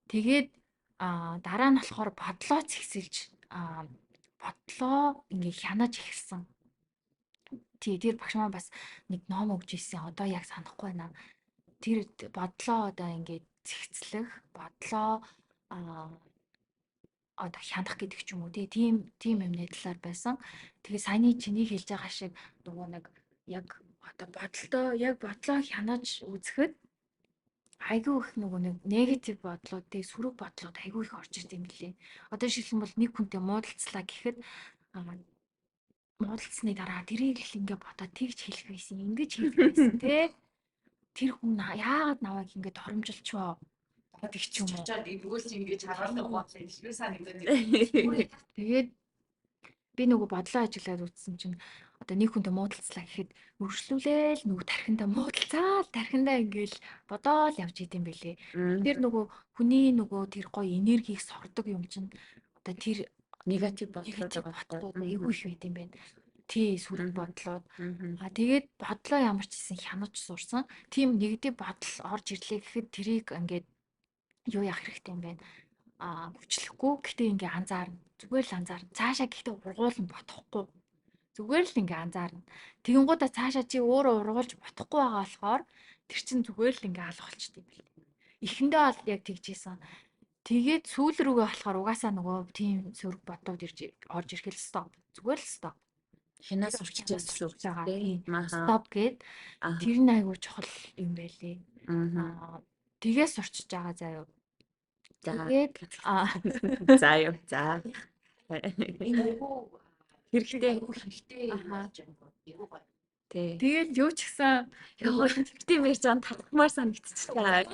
Тэгээд дараа нь болохоор бодлоо зэгсэлж бодлоо ингээ хянаж эхэлсэн. Тий, тэр багш маань бас нэг ном өгч ирсэн. Одоо яг санахгүй байна. Тэр бодлоо одоо ингээ зэгцлэх, бодлоо одоо хянах гэдэг ч юм уу тийм юмны талаар байсан. Тэгээ саяны чиний хэлж байгаа шиг нөгөө нэг яг одоо бодлоо хянаж үзэхэд айгүй их нөгөө нэг негатив бодлууд тий сөрөг бодлууд айгүй их орж ирд юм лээ. Одоо жишээлбэл нэг хүнтэй муудалцлаа гэхэд муудалцсны дараа тэрийг л ингээ бодоод тэгж хэлэх байсан, ингэж хэлэх байсан тий. Тэр хүн яагаад намайг ингээ доромжилчваа гэдэг ч юм уу. Тэгвэл ингэж хараалах бодлоо илүү санагдаад. Тэгээд би нөгөө бодлоо ажиглаад үзсэн чинь одоо нэг хүнтэй муудалцлаа гэхэд өргөжлүүлээл нөгөө тархиндаа муудалцаал тархиндаа ингээл бодоол явж идэм бэлээ. Тэр нөгөө хүний нөгөө тэр гоё энергийг сордог юм чинь одоо тэр негатив бодлууд айгүй их байт юм байна. Тий, сүрэг бодлууд. Тэгээд бодлоо ямар ч гэсэн хянаж сурсан. Тийм негатив бодол орж ирлээ гэхэд тэрийг ингээд юу яах хэрэгтэй юм бэ? Хүчлэхгүй гэхдээ ингээ анзаарна. Зүгээр л анзаарна. Цаашаа гэхдээ ургуулна бодохгүй. Зүгээр л ингээ анзаарна. Тэгэнгүүтээ цаашаа чи өөрөө ургуулж бодохгүй байгаа болохоор тэр чинь зүгээр л ингээ алга болчихдээ юм байна. Эхэндээ бол яг тэгжсэн. Тэгээд сүүл рүүгээ болохоор угаасаа нөгөө тийм сөрөг бодлууд орж ирэхэл стоп. Зүгээр л стоп. Хинаас урччихсан үг байгаа. Стоп гэд тэр нь айгүй чухал юм байлээ. Тэгээс урчиж байгаа заяа. Тэгээд за юу за хэрэгтэй тэгээд юу ч гэсэн хэрэгтэй мэр зан талхмаар санагдчихлаа.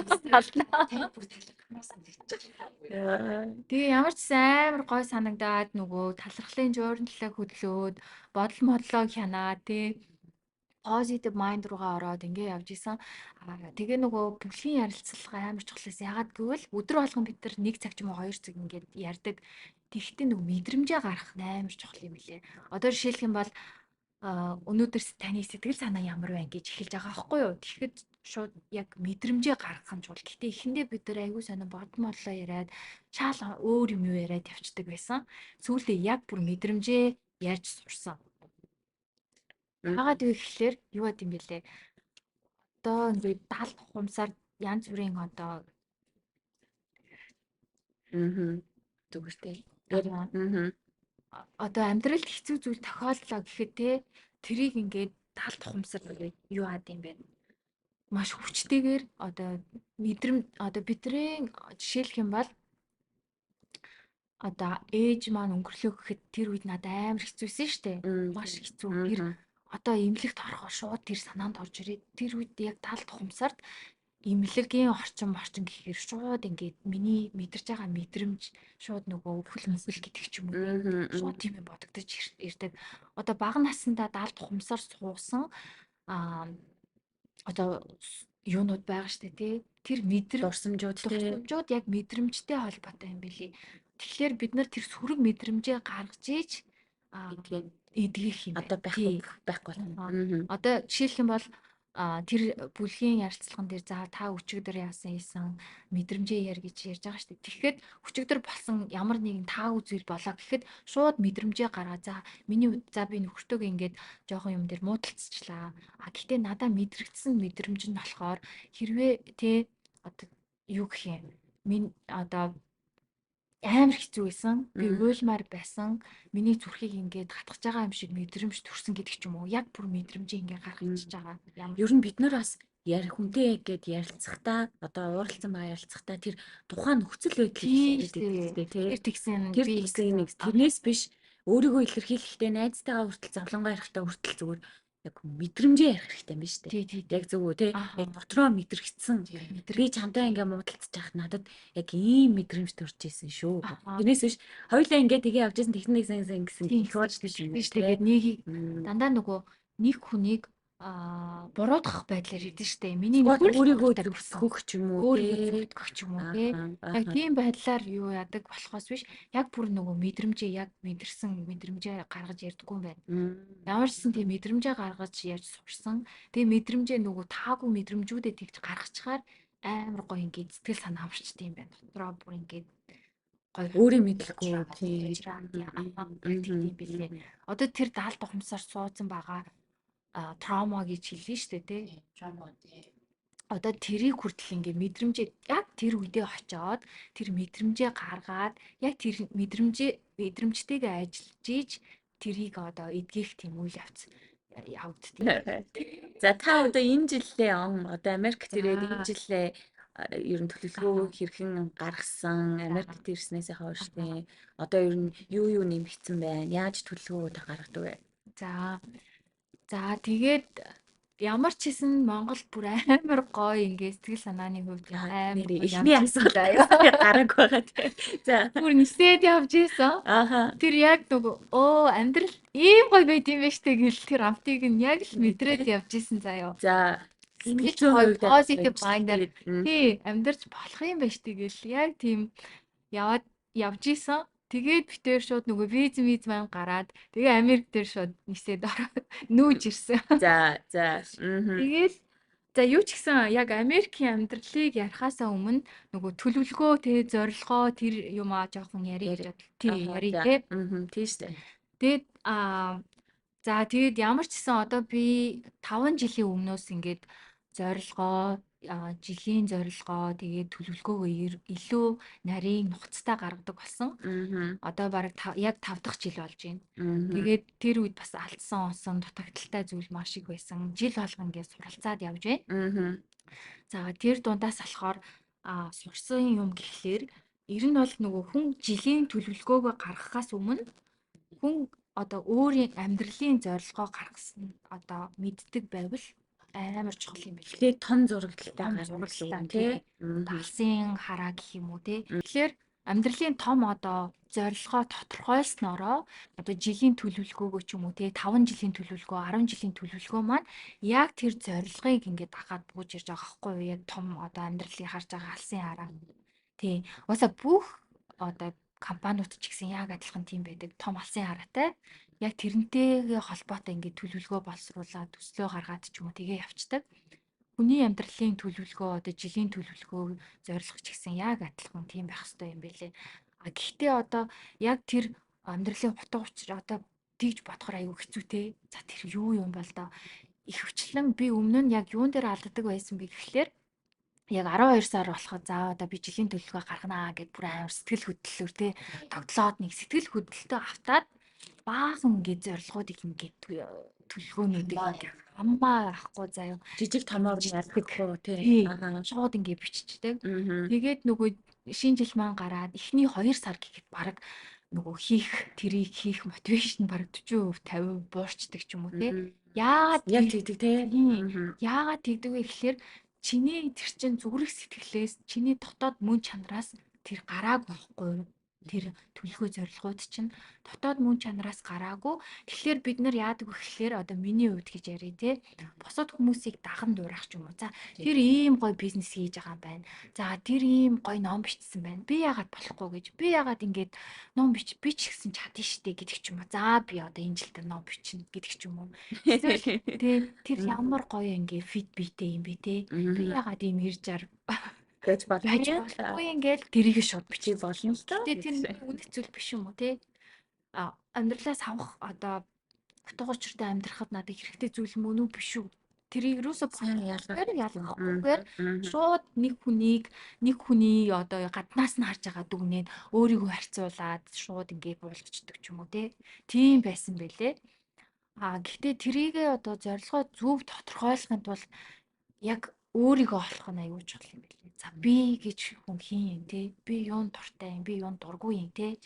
Тэгээ ямар ч амар гой санагдаад нөгөө талархлын жуурналыг хөдлөөд бодол модлоо хянаа тий. positive mind руугаа ороод ингээ явж исэн. Тэгээ нөгөө бүлгийн ярилцлага амар чухал байсан. Ягаад гэвэл өдөр болгон бид нар 1 цаг ч юм уу 2 цаг ингээд ярьдаг. Тэгэхдээ нөгөө мэдрэмжээ гаргах амар чухал юм билэ. Одоо жишээлх юм бол өнөөдөр таны сэтгэл санаа ямар байна гэж эхэлж байгаа байхгүй юу? Тэгэхэд шууд яг мэдрэмжээ гаргах нь чухал. Гэтэ эхэндээ бид нар аягүй санаа бодмодлоо яриад шаал өөр юм юу яриад явцдаг байсан. Сүүлдээ яг бүр мэдрэмжээ ярьж сурсан. Яагаад вэ гэхээр юу гэдэм бэлээ? Одоо ингээд 70 ухамсаар янз бүрийн одоо Зүгээртэй. одоо амьдралд хэцүү зүйл тохиолдлоо гэхэд те тэрийг ингээд 70 ухамсар юу яад юм бэ? Маш хүчтэйгээр одоо одоо бидний жишээлх юм бол одоо ээж маань өнгөрлөө гэхэд тэр үед надад амар хэцүүсэн штэ. Маш хэцүү. Тэр одоо эмнэлэгт орохоор шууд тэр санаанд орж ирээд тэр үед яг 70 ухамсарт эмнэлэгийн орчин гэхээр шууд ингээд миний мэдэрч байгаа мэдрэмж шууд нөгөө өвөл гэдэг ч юм уу шууд тийм юм бодогдож ирдэг. Одоо бага насндаа 70 ухамсар суусан одоо юунууд байгаа штэ тий. Тэр дурсамжууд яг мэдрэмжтэй холбоотой юм билий. Тэгэхээр бид нар тэр сөрөг мэдрэмжээ гаргаж ийж эдгэх юм байна. Одоо байхгүй. Одоо жишээлх юм бол тэр бүлгийн ярилцлаган дээр за та өчигдөр яасан ийсэн мэдрэмжээ яар гэж ярьж байгаа шүү дээ. Тэгэхэд өчигдөр болсон ямар нэгэн таагүй зүйл болоо гэхэд шууд мэдрэмжээ гаргаа. За миний хувьд за би нөхөртөөгөө ингээд жоохон юм дээр муудалцчихлаа. Гэхдээ надад мэдрэгдсэн мэдрэмж нь болохоор хэрвээ те одоо юу гэх юм. Одоо амар хэцүү байсан. Би уйлмаар байсан. Миний зүрхийг ингээд хатгаж байгаа юм шиг мэдрэмж төрсөн гэдэг ч юм уу. Яг бүр мэдрэмжийг ингээд гаргаж байгаа. Ер нь бид нар бас хүнтэй гээд ярилцахдаа одоо уурлцсан байгаа ярилцахдаа тэр тухайн нөхцөл байдлыг тэр тэгсэн тэрнээс биш өөрийгөө илэрхийлэхдээ найзтайгаа хүртэл завлангаа ярихтаа хүртэл зүгээр яг мэдрэмжээ ярих хэрэгтэй юм биш үү? Яг зөв үү те? Яг дотроо мэдрэгдсэн. Би чамтай ингээ муудалцаж байхад надад яг ийм мэдрэмж төрж исэн шүү. Тэрнээс биш хоёулаа ингээ тгээ явж исэн техник гэсэн их болж биш юм. Тэгээд нэгийг дандаа нөгөө нэг хүнийг буруудах байдлаар хийдэж штэ. Миний өөрийгөө зөвхөх ч юм уу те. Яг тийм байдлаар юу яадаг болохоос биш. Яг бүр нөгөө мэдрэмжээ яг мэдэрсэн мэдрэмжээ гаргаж ярьдаггүй юм байна. Ямар ч гэсэн тийм мэдрэмжээ гаргаж ярьж сурсан. Тэгээ мэдрэмжээ нөгөө таагүй мэдрэмжүүдэд тэгж гаргачаар амар гоё ингээд сэтгэл санаа авчдсан юм байна. Дотроо бүр ингээд гоё өөрөө мэдлэхгүй тийм билээ. Одоо тэр 70 ухамсаар суудсан байгаа траума гэж хэлнэ шүү дээ тий. Траума тий. Одоо тэрийг хүртэл ингээ мэдрэмжээ яг тэр үедээ очиод тэр мэдрэмжээ гаргаад яг тэр мэдрэмжтэйгээ ажиллаж ийж тэрийг одоо эдгэх тийм үйл явд тий. За та одоо энэ жилээ одоо Америкт ирээд энэ жилээ ер нь төлөвлөгөө хэрхэн гаргасан Америкт ирснээсээ хойш тий. Одоо ер нь юу нэмэгдсэн байна? Яаж төлөвлөгөө та гаргадаг вэ? За тэгээд ямар ч хэсэн Монгол бүр амар гоё ингээ сэтгэл санааны хувьд амар ихний асуудал гараг байгаа тий. За бүр нисээд явж исэн. Тэр яг нөгөө амьдрал ийм гоё байд юм байна штэ гэл тэр амтыг нь яг л мэдрээд явж исэн заяа. За сэтгэл positive mind-аар тий амьдрч болох юм байна штэ гэл яг тийм явж исэн. Тэгээд битээр шууд нөгөө виз маань гараад тэгээ Америк дээр шууд нисээд нүүж ирсэн. За. Тэгэл за юу ч гэсэн яг Америкийн амьдралыг ярихаасаа өмнө нөгөө төлөвлөгөө тэ зорилгоо тэр юм жоохон ярих тий ярий тий. Тийм шүү Тэгээд дээ. за тэгээд ямар ч гэсэн одоо би 5 жилийн өмнөөс ингээд жилийн зорилгоо тэгээд төлөвлөгөөгөө илүү нарийн нухацтай гаргадаг болсон. Одоо бараг яг 5 дахь жил болж байна. Тэгээд тэр үед бас алдсан онсон дутагдaltaй зүйл маш их байсан. Жил болгон ингээд суралцаад явж байна. За тэр дундаас болохоор сурсан юм гэхлээр ер нь бол нөгөө хүн жилийн төлөвлөгөөгөө гаргахаас өмнө хүн одоо өөрийн амьдралын зорилгоо гаргасан одоо мэддэг байвал амар чухал юм байна. Тэгэхээр тон зурагтай гаргуулсан тий. Талсын хараа гэх юм уу тий. Тэгэхээр амьдралын том одоо зорилгоо тодорхойлсноороо одоо жилийн төлөвлөгөөгөө ч юм уу те 5 жилийн төлөвлөгөө 10 жилийн төлөвлөгөө маань яг тэр зорилгыг ингээд дагаад бууж ирж байгаа байхгүй юу? Яг том одоо амьдралыг харж байгаа алсын хараа. Тий. Угаасаа бүх одоо компаниуд ч гэсэн яг адилхан тийм байдаг. Том алсын хараатай. Яг тэрнтэйгээ холбоотой ингээд төлөвлөгөө боловсруулаад төслөө гаргаад ч юм уу тгээ явцдаг. Хүний амьдралын төлөвлөгөө одоо жилийн төлөвлөгөө зорилго ч гэсэн яг адилхан тийм байх хэрэгтэй юм байлээ. А гэхдээ одоо яг тэр амьдралын утга учир одоо тэгж бодохоор аюу хэцүүтэй. За тэр юу юм бол доо их хвчлэн би өмнө нь яг юун дээр алддаг байсан бэ гэхлээр яг 12 сар болоход за одоо би жилийн төлөвлөгөө гарганаа гэд бүр амар сэтгэл хөдлөлөөр те тогтлоод нэг сэтгэл хөдлөлтөө автаад баахан ингээд зорилгоодыг ингээд төлөвлөгөөнүүдийг ингээд хамаа авахгүй заяа Жижиг томоор нь яддаг хөө тий. тий Аа. шууд ингээд биччихдэг. Мгм. Тэгээд нөгөө шинэ жил маань гараад эхний 2 сар гэхэд баг нөгөө хийх тэрийг хийх мотивашн баг 40% 50% буурчдаг ч юм уу те. Яагаад Яг тий тэгдэг тий. Мгм. яагаад тэгдэг вэ гэхэлэр чиний тэр чин зүгрэх сэтгэлээс чиний дотоод мөн чанараас тэр гараагүй байхгүй юу? Тэр төлөвлөгөө зорилгууд чинь дотоод мөн чанараас гараагүй. Тэгэхээр бид нар яадаг вэ гэхэлэр одоо миний хувьд гэж ярив те. Бусад хүмүүсийг даган дуурайх ч юм уу. За тэр ийм гоё бизнес хийж байгаа юм байна. За тэр ийм гоё ном бичсэн байна. Би яагаад болохгүй гэж. Би яагаад ингэж ном би ч гэсэн чадна штэ гэдэг ч юм уу. За би одоо энэ жилдээ ном бичнэ гэдэг ч юм уу. Эсвэл тэр ямар гоё ингээ фит битэй юм бэ те. Би яагаад ийм иржаар Гэж байж болно. болохгүй ингээл тэрийг шууд Чи бичиж болно л доо. Гэтэ тэр нэг үнэт зүйл биш юм уу те. А амьдралаас авах одоо утга учиртай амьдрахад надад хэрэгтэй зүйл мөн үү биш үү? Тэрийг юусоо Сайн ялгах. ялгахгүйгээр шууд нэг хүний одоо гаднаас нь харж байгаа дүгнээд өөрийгөө харьцуулаад шууд ингээ буулгачдаг ч юм уу те. Тийм байсан бэлээ. А гэхдээ тэрийгээ одоо зорилгоо зөв тодорхойлохын тулд яг өөрийгөө олох нь аюул чухал юм билээ. За би гэж хүн хин юм те. Би юунд дуртай юм, би юунд дургүй юм те.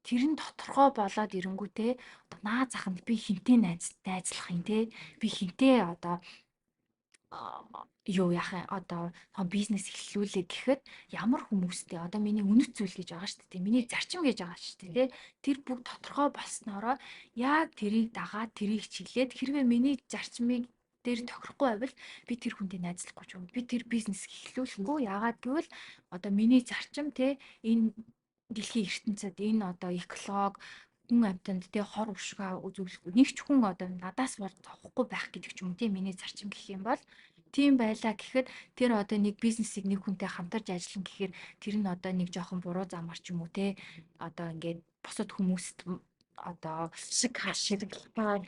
Тэр нь тодорхой болоод ирэнгүүтээ одоо наа зах нь би хинтээ найзлах юм те. Би хинтээ одоо юу яах юм одоо бизнес эхлүүлээ гэхэд ямар хүмүүстэй одоо миний үнэт зүйл гэж байгаа шүү дээ. Миний зарчим гэж байгаа шүү дээ. Тэр бүх тодорхой болсноороо яг тэрийг дагаад тэрийг чиглээд хэрвээ миний зарчмыг дээр тохирохгүй байвал би тэр хүнтэй найзлахгүй ч юм. Би тэр бизнес эхлүүлэхгүй. Яагаад гэвэл одоо миний зарчим те энэ дэлхийн ертөнцид энэ одоо эколог хүн амьтанд те хор уршгаа үзүүлэхгүй нэг ч хүн одоо надаас бол зовхгүй байх гэдэг ч юм уу те миний зарчим гэх юм бол тийм байлаа гэхэд тэр одоо нэг бизнесийг нэг хүнтэй хамтарч ажиллана гэхээр тэр нь одоо нэг жоохон буруу замаар ч юм уу те одоо ингээд бусад хүмүүст одоо шиг хашигдaltaа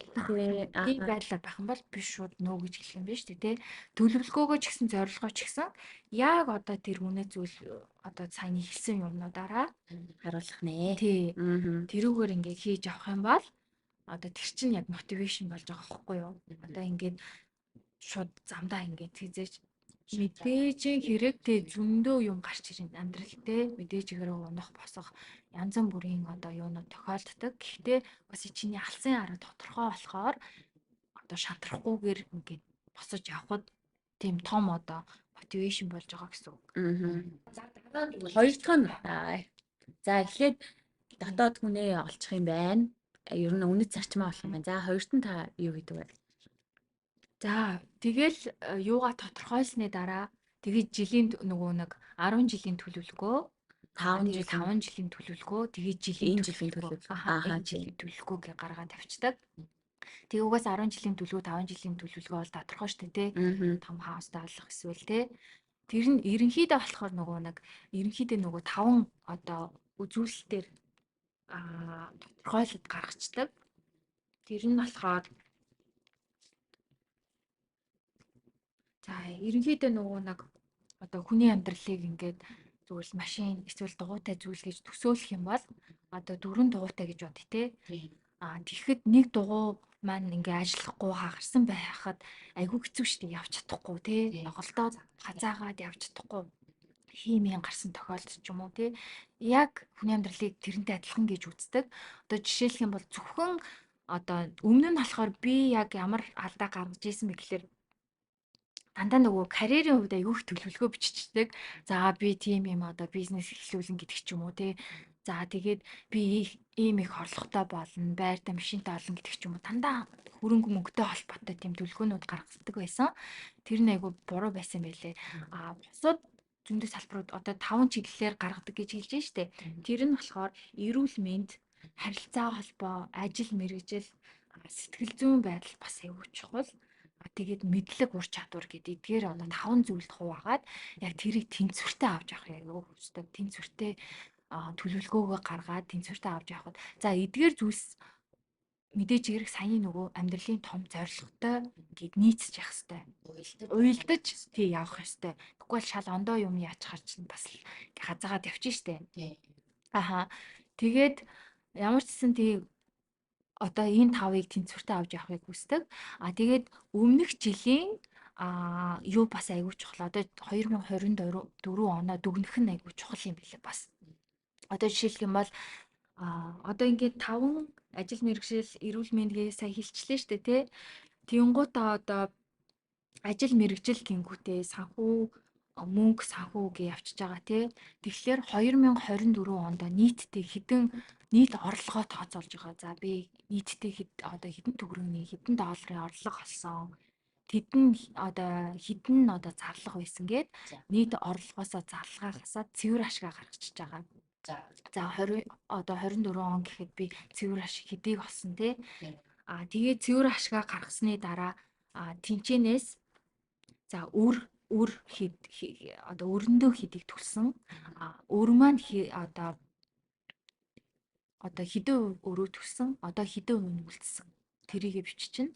тийм байдлаар байх юм бол би шууд нөө гэж хэлэх юм байна шүү дээ те төлөвлөгөөгөө ч гэсэн зорилгоо ч гэсэн яг одоо тэр үнэ зүйл одоо саяны хэлсэн юмнуудаараа харуулах нэ. тий Аа. тэрүүгээр ингээд хийж авах юм бол одоо тэр чинь яг мотивашн болж байгаа байхгүй юу одоо ингээд шууд замдаа ингээд хийжээж мэдээж хэрэг те зөндөө юм гарч ирэн амьдрал те мэдээж хэрэг унах босох янз бүрийн одоо юунууд тохиолддог. Гэхдээ бас чиний алсын арга тодорхой болохоор одоо шантрахгүйгээр ингээд босож явхад тийм том одоо мотивашн болж байгаа гэсэн үг. За дараа нь хоёр дахь нь за эхлээд дотоод хүнээ олчих юм байна. Ер нь үнэт зарчмаа болох юм байна. За хоёрт нь та юу гэдэг вэ? За тэгэл юугаа тодорхойлсны дараа тэгээд жилийн нөгөө нэг 10 жилийн төлөвлөгөө 5 жилийн төлөвлөгөө тэгээд жилийн төлөвлөгөө энэ жилийн төлөвлөгөө гэ гаргаад тавьчихдаг. Тэгээ угаас 10 жилийн төлөвлөгөө 5 жилийн төлөвлөгөө бол тодорхой шүү дээ тий. Том хаустай болох эсвэл тий. Тэр нь ерөнхийдөө болохоор ерөнхийдөө нөгөө 5 одоо үзүүлэлтээр тодорхойлоод гаргацдаг. Тэр нь болохоор за ерөнхийдөө нөгөө одоо хүний амьдралыг ингээд зүгээр машин эсвэл дугуйтай зүйл гэж төсөөлөх юм бол одоо 4 дугуйтай гэж бод тий. Тэгэхэд нэг дугуй маань ингээ ажиллахгүй хагарсан байхад айгүй хэцүү шүү дээ явж чадахгүй тий. Голдоо хазаагаад явж чадахгүй химийн гарсан тохиолдол ч юм уу тий. Яг хүний амьдралыг тэрнтэй адилхан гэж үздэг. Одоо жишээлх юм бол зөвхөн одоо өмнө нь болохоор би яг ямар алдаа гаргаж ийсэн бэ гэхээр дандаа нөгөө карьерийн хувьд аягүй их төлөвлөгөө биччихдэг. За би тийм юм одоо бизнес эхлүүлэн гэдэг ч юм уу те. За тэгээд би ийм их орлоготой болно, байртай машинтай олно гэдэг ч юм уу. Дандаа хөрөнгө мөнгөтэй холбоотой тийм төлөвлөгөөнүүд гаргадаг байсан. Тэр нь аягүй буруу байсан байлээ. Бусад зөндөө салбарууд одоо 5 чиглэлээр гаргадаг гэж хэлж байна шүү дээ. Тэр нь болохоор эрүүл мэнд, харилцаа холбоо, ажил мэргэжил, сэтгэл зүйн байдал бас аягүй чухал. Тэгээд мэдлэг ур чадвар гэдэг эдгээр одоо 5 зүйлд хуваагаад яг тэрийг тэнцвэртэй авч явах яг өөрөөсөө тэнцвэртэй төлөвлөгөөгөө гаргаад тэнцвэртэй авч явахад за эдгээр зүйлс мэдээж хэрэг саяны нөгөө амьдралын том зорилготой гээд нийцэж явах хэрэгтэй. Уйлдаж тий явах хэрэгтэй. Тэгвэл шал ондоо юм яач харч бас хазаагаад явчих штэ. Аха. Тэгээд ямар ч гэсэн тий одоо энэ 5-ыг тэнцвэртэй авч явахыг хүсдэг. Тэгээд өмнөх жилийн юу бас айгүй чухал. Одоо 2024 оноо дүгнэх нь айгүй чухал юм билээ бас. Одоо жишээлх юм бол одоо ингээд 5 ажил мэргэжил эрүүл мэндгээ сая хэлчихлээ шүү дээ тий. Тэнгуутаа одоо ажил мэргэжил гингүүтээ санхүү мөнгө санхүү гэж явчихж байгаа тий. Тэгэхээр 2024 онд нийтдээ хэдэн нийт орлогоо тооцоолж байгаа. За би нийтдээ одоо хэдэн төгрөгийн хэдэн долларын орлого олсон. Хэдэн одоо зарлага байсан гээд нийт орлогоосоо зарлагаа хасаад цэвэр ашгаа гаргачихж байгаа. За 24 он гэхэд би цэвэр ашиг хэдийг олсон тий. Тэгээд цэвэр ашгаа гаргасны дараа тэнчэнээс за одоо өрөндөө хэдийг төлсөн. Өр маань одоо хэдэн өрөө төлсөн. Одоо хэдэн өв үлдсэн. Тэрийгэ биччихнэ.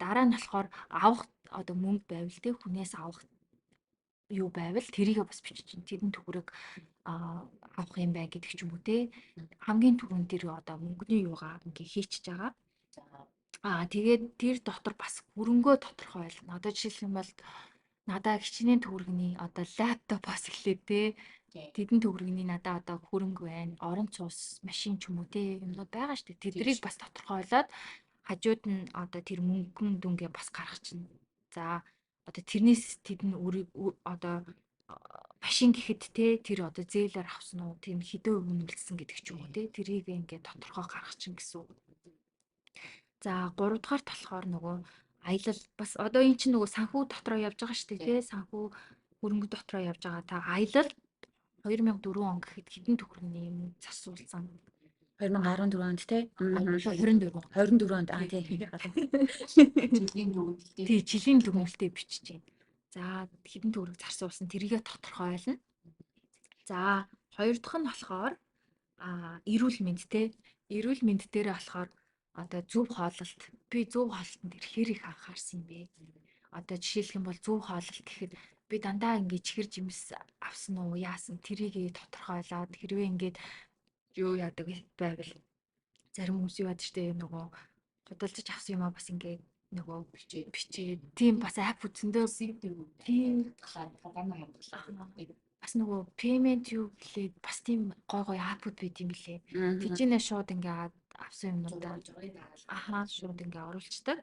Дараа нь болохоор авах одоо мөнгө байвал тий хүнээс авах юу байвал тэрийгээ бас бичиж чинь тэрэн төгрөг авах юм бай гэдэг ч юм уу те хамгийн түрүүнд тэр одоо мөнгөний юугаа ингээ хийчихэж байгаа. Тэгээд тэр дотор бас хөрөнгөө тодорхой байлгана. Одоо жишээлх юм бол надаа хичнээн төгрөгний одоо лаптоп бас эхлэв те тэдэн төгрөгний надаа одоо хөрөнгө байна. Орон цус, машин ч юм уу те юмнууд байгаа шүү дээ. Тэдрийг бас тодорхойлоод хажууд нь одоо тэр мөнгөн дүнгээ бас гаргах чинь. За одоо тэрнээс тэдэн одоо машин гэхэд те тэр одоо зээлээр авсан уу тийм хэдэн үнэлсэн гэдэг ч юм уу те тэрийг ингээд тодорхой гаргах чинь гэсэн үг. За 3 дугаарт болохоор нөгөө аялал бас одоо эн чинь нөгөө санхүү дотроо явж байгаа шүү дээ те санхүү хөрөнгө дотроо явж байгаа та аялал 2004 он гэхэд хэдэн төгрөгийн юм засуулсан 2014 онд те 24 онд тий жилийн дүгнэлтэд бичиж байна. За хэдэн төгрөг зарсуулсан тэрийгэ тодорхойлно. За хоёр дахь нь болохоор эрүүл мэнд те эрүүл мэнд дээр болохоор одоо зөв хооллолт би зөв хооллолтод ихээр их анхаарсан юм бэ. Одоо жишээлх юм бол зөв хооллолт гэхэд би дандаа ингээд чихэр жимс авсан уу яасан тэрийгэ тодорхойлоод хэрвээ ингээд юу яадаг байвал зарим хүмүүс юу яадаг штэ нөгөө худалдаж авсан юм а бас ингээд нөгөө бичээ тийм бас ап үзэндөө тийм бас нөгөө пеймент юу гэлээ бас тийм гой апууд байт юм билээ. Тэжинэ шууд ингээд авсан юмнуудаа шууд ингээд оруулцдаг.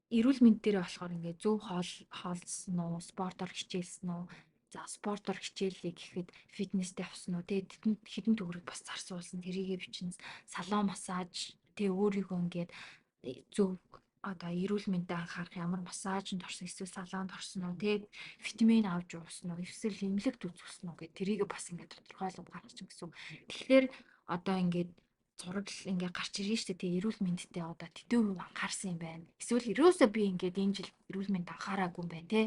Эрүүл мэнд дээр болохоор ингээд зөв хоолсон уу, спортоор хичээлсэн үү? За спортоор хичээллээ гэхэд фитнестэй авсан уу? Тэгээд хэдэн төгрөг бас зарсуулсан. Тэрийгэ бичнэ. Салон массаж тэг өөрийгөө ингээд зөв одоо эрүүл мэндэд анхаарах ямар массажинд орсон эсвэл салонд орсон уу тэг витамин авч уусан уу эсвэл эмнэлэгт үзүүлсэн үү гэх тэрийг бас ингээд тодорхойлоод гаргаж чинь гэсэн. Тэгэхээр одоо ингээд зураг ингээд гарч ирж штэ тэг эрүүл мэндтэй одоо тэдэн хувь анхаарсан юм байна. Эсвэл ерөөсөө би ингээд энэ жил эрүүл мэнд анхаараагүй юм байна те.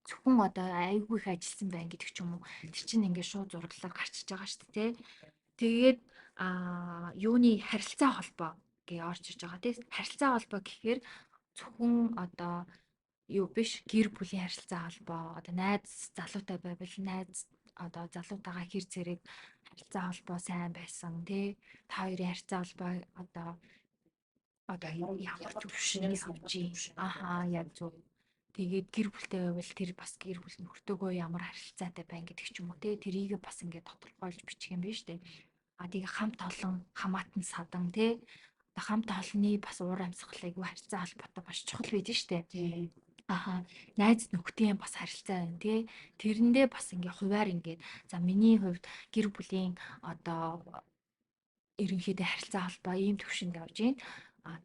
Зөвхөн одоо айгүй их ажилласан байна гэдэг ч юм уу. Тэр чинь ингээд шууд зураглалаар гарчиж байгаа штэ те. Тэгээд юуны харилцаа холбоо орж иж байгаа тийм харилцаа холбоо гэхээр зөвхөн одоо юу биш гэр бүлийн харилцаа холбоо одоо найз залуутай байвал найз одоо залуутайгаа хэр зэрэг харилцаа холбоо сайн байсан тий та хоёрын харилцаа холбоо одоо ямар төвшин явж яг зөв тэгээд гэр бүлтэй байвал тэр бас гэр бүл нөхртөөгөө ямар харилцаатай байна гэдэг ч юм уу тий тэрийг бас ингээд тодорхойлж бичих юм байна шүү дээ. Тэгээ хамт олон хамаатан садан тий хамт олонны бас уур амьсгалыг харилцаа холбоотой маш чухал байдаг шүү дээ. Аха. Найз нөхдийн бас харилцаа байна тий. Тэрэндээ бас ингээ хуваар ингээд за миний хувьд гэр бүлийн одоо ерөнхийдөө харилцаа холбоо ийм төвшөнд явж байна.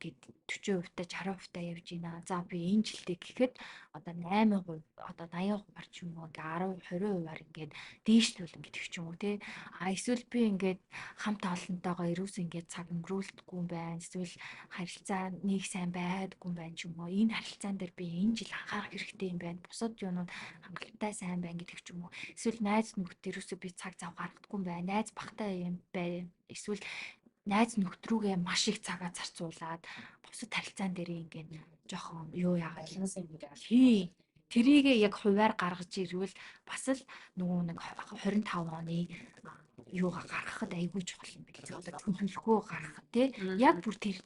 Гэд 40% та 60% та явж байна. За би энэ жилдээ гэхэд одоо 8%, одоо 80% ч юм уу ингээ 10, 20%-аар ингээд дээшлүүл ингээд их ч юм уу те. Эсвэл би ингээд хамт олонтойгоо ерөөс ингээд цаг өнгөрүүлдэггүй юм байна. Эсвэл харилцаа нэг сайн байдаггүй юм байна ч юм уу. Энэ харилцаан дээр би энэ жил анхаарах хэрэгтэй юм байна. Бусад юунууд хангалттай сайн байна гэдэг ч юм уу. Эсвэл найз нөхдөд ерөөсөө би цаг зав гаргадаггүй юм байна. Найз багтаа юм байна. Эсвэл найз нөхд рүүгээ маш их цагаа зарцуулаад бусад харилцаан дээр ингээд жоохон юу яагаад тий тэрийгээ яг хуваар гаргаж ирвэл бас л нөгөө нэг 25 оны юугаа гаргахад айгүй чухал юм билээ. Одоо төлөвлөгөө гаргахад тий яг бүр тэр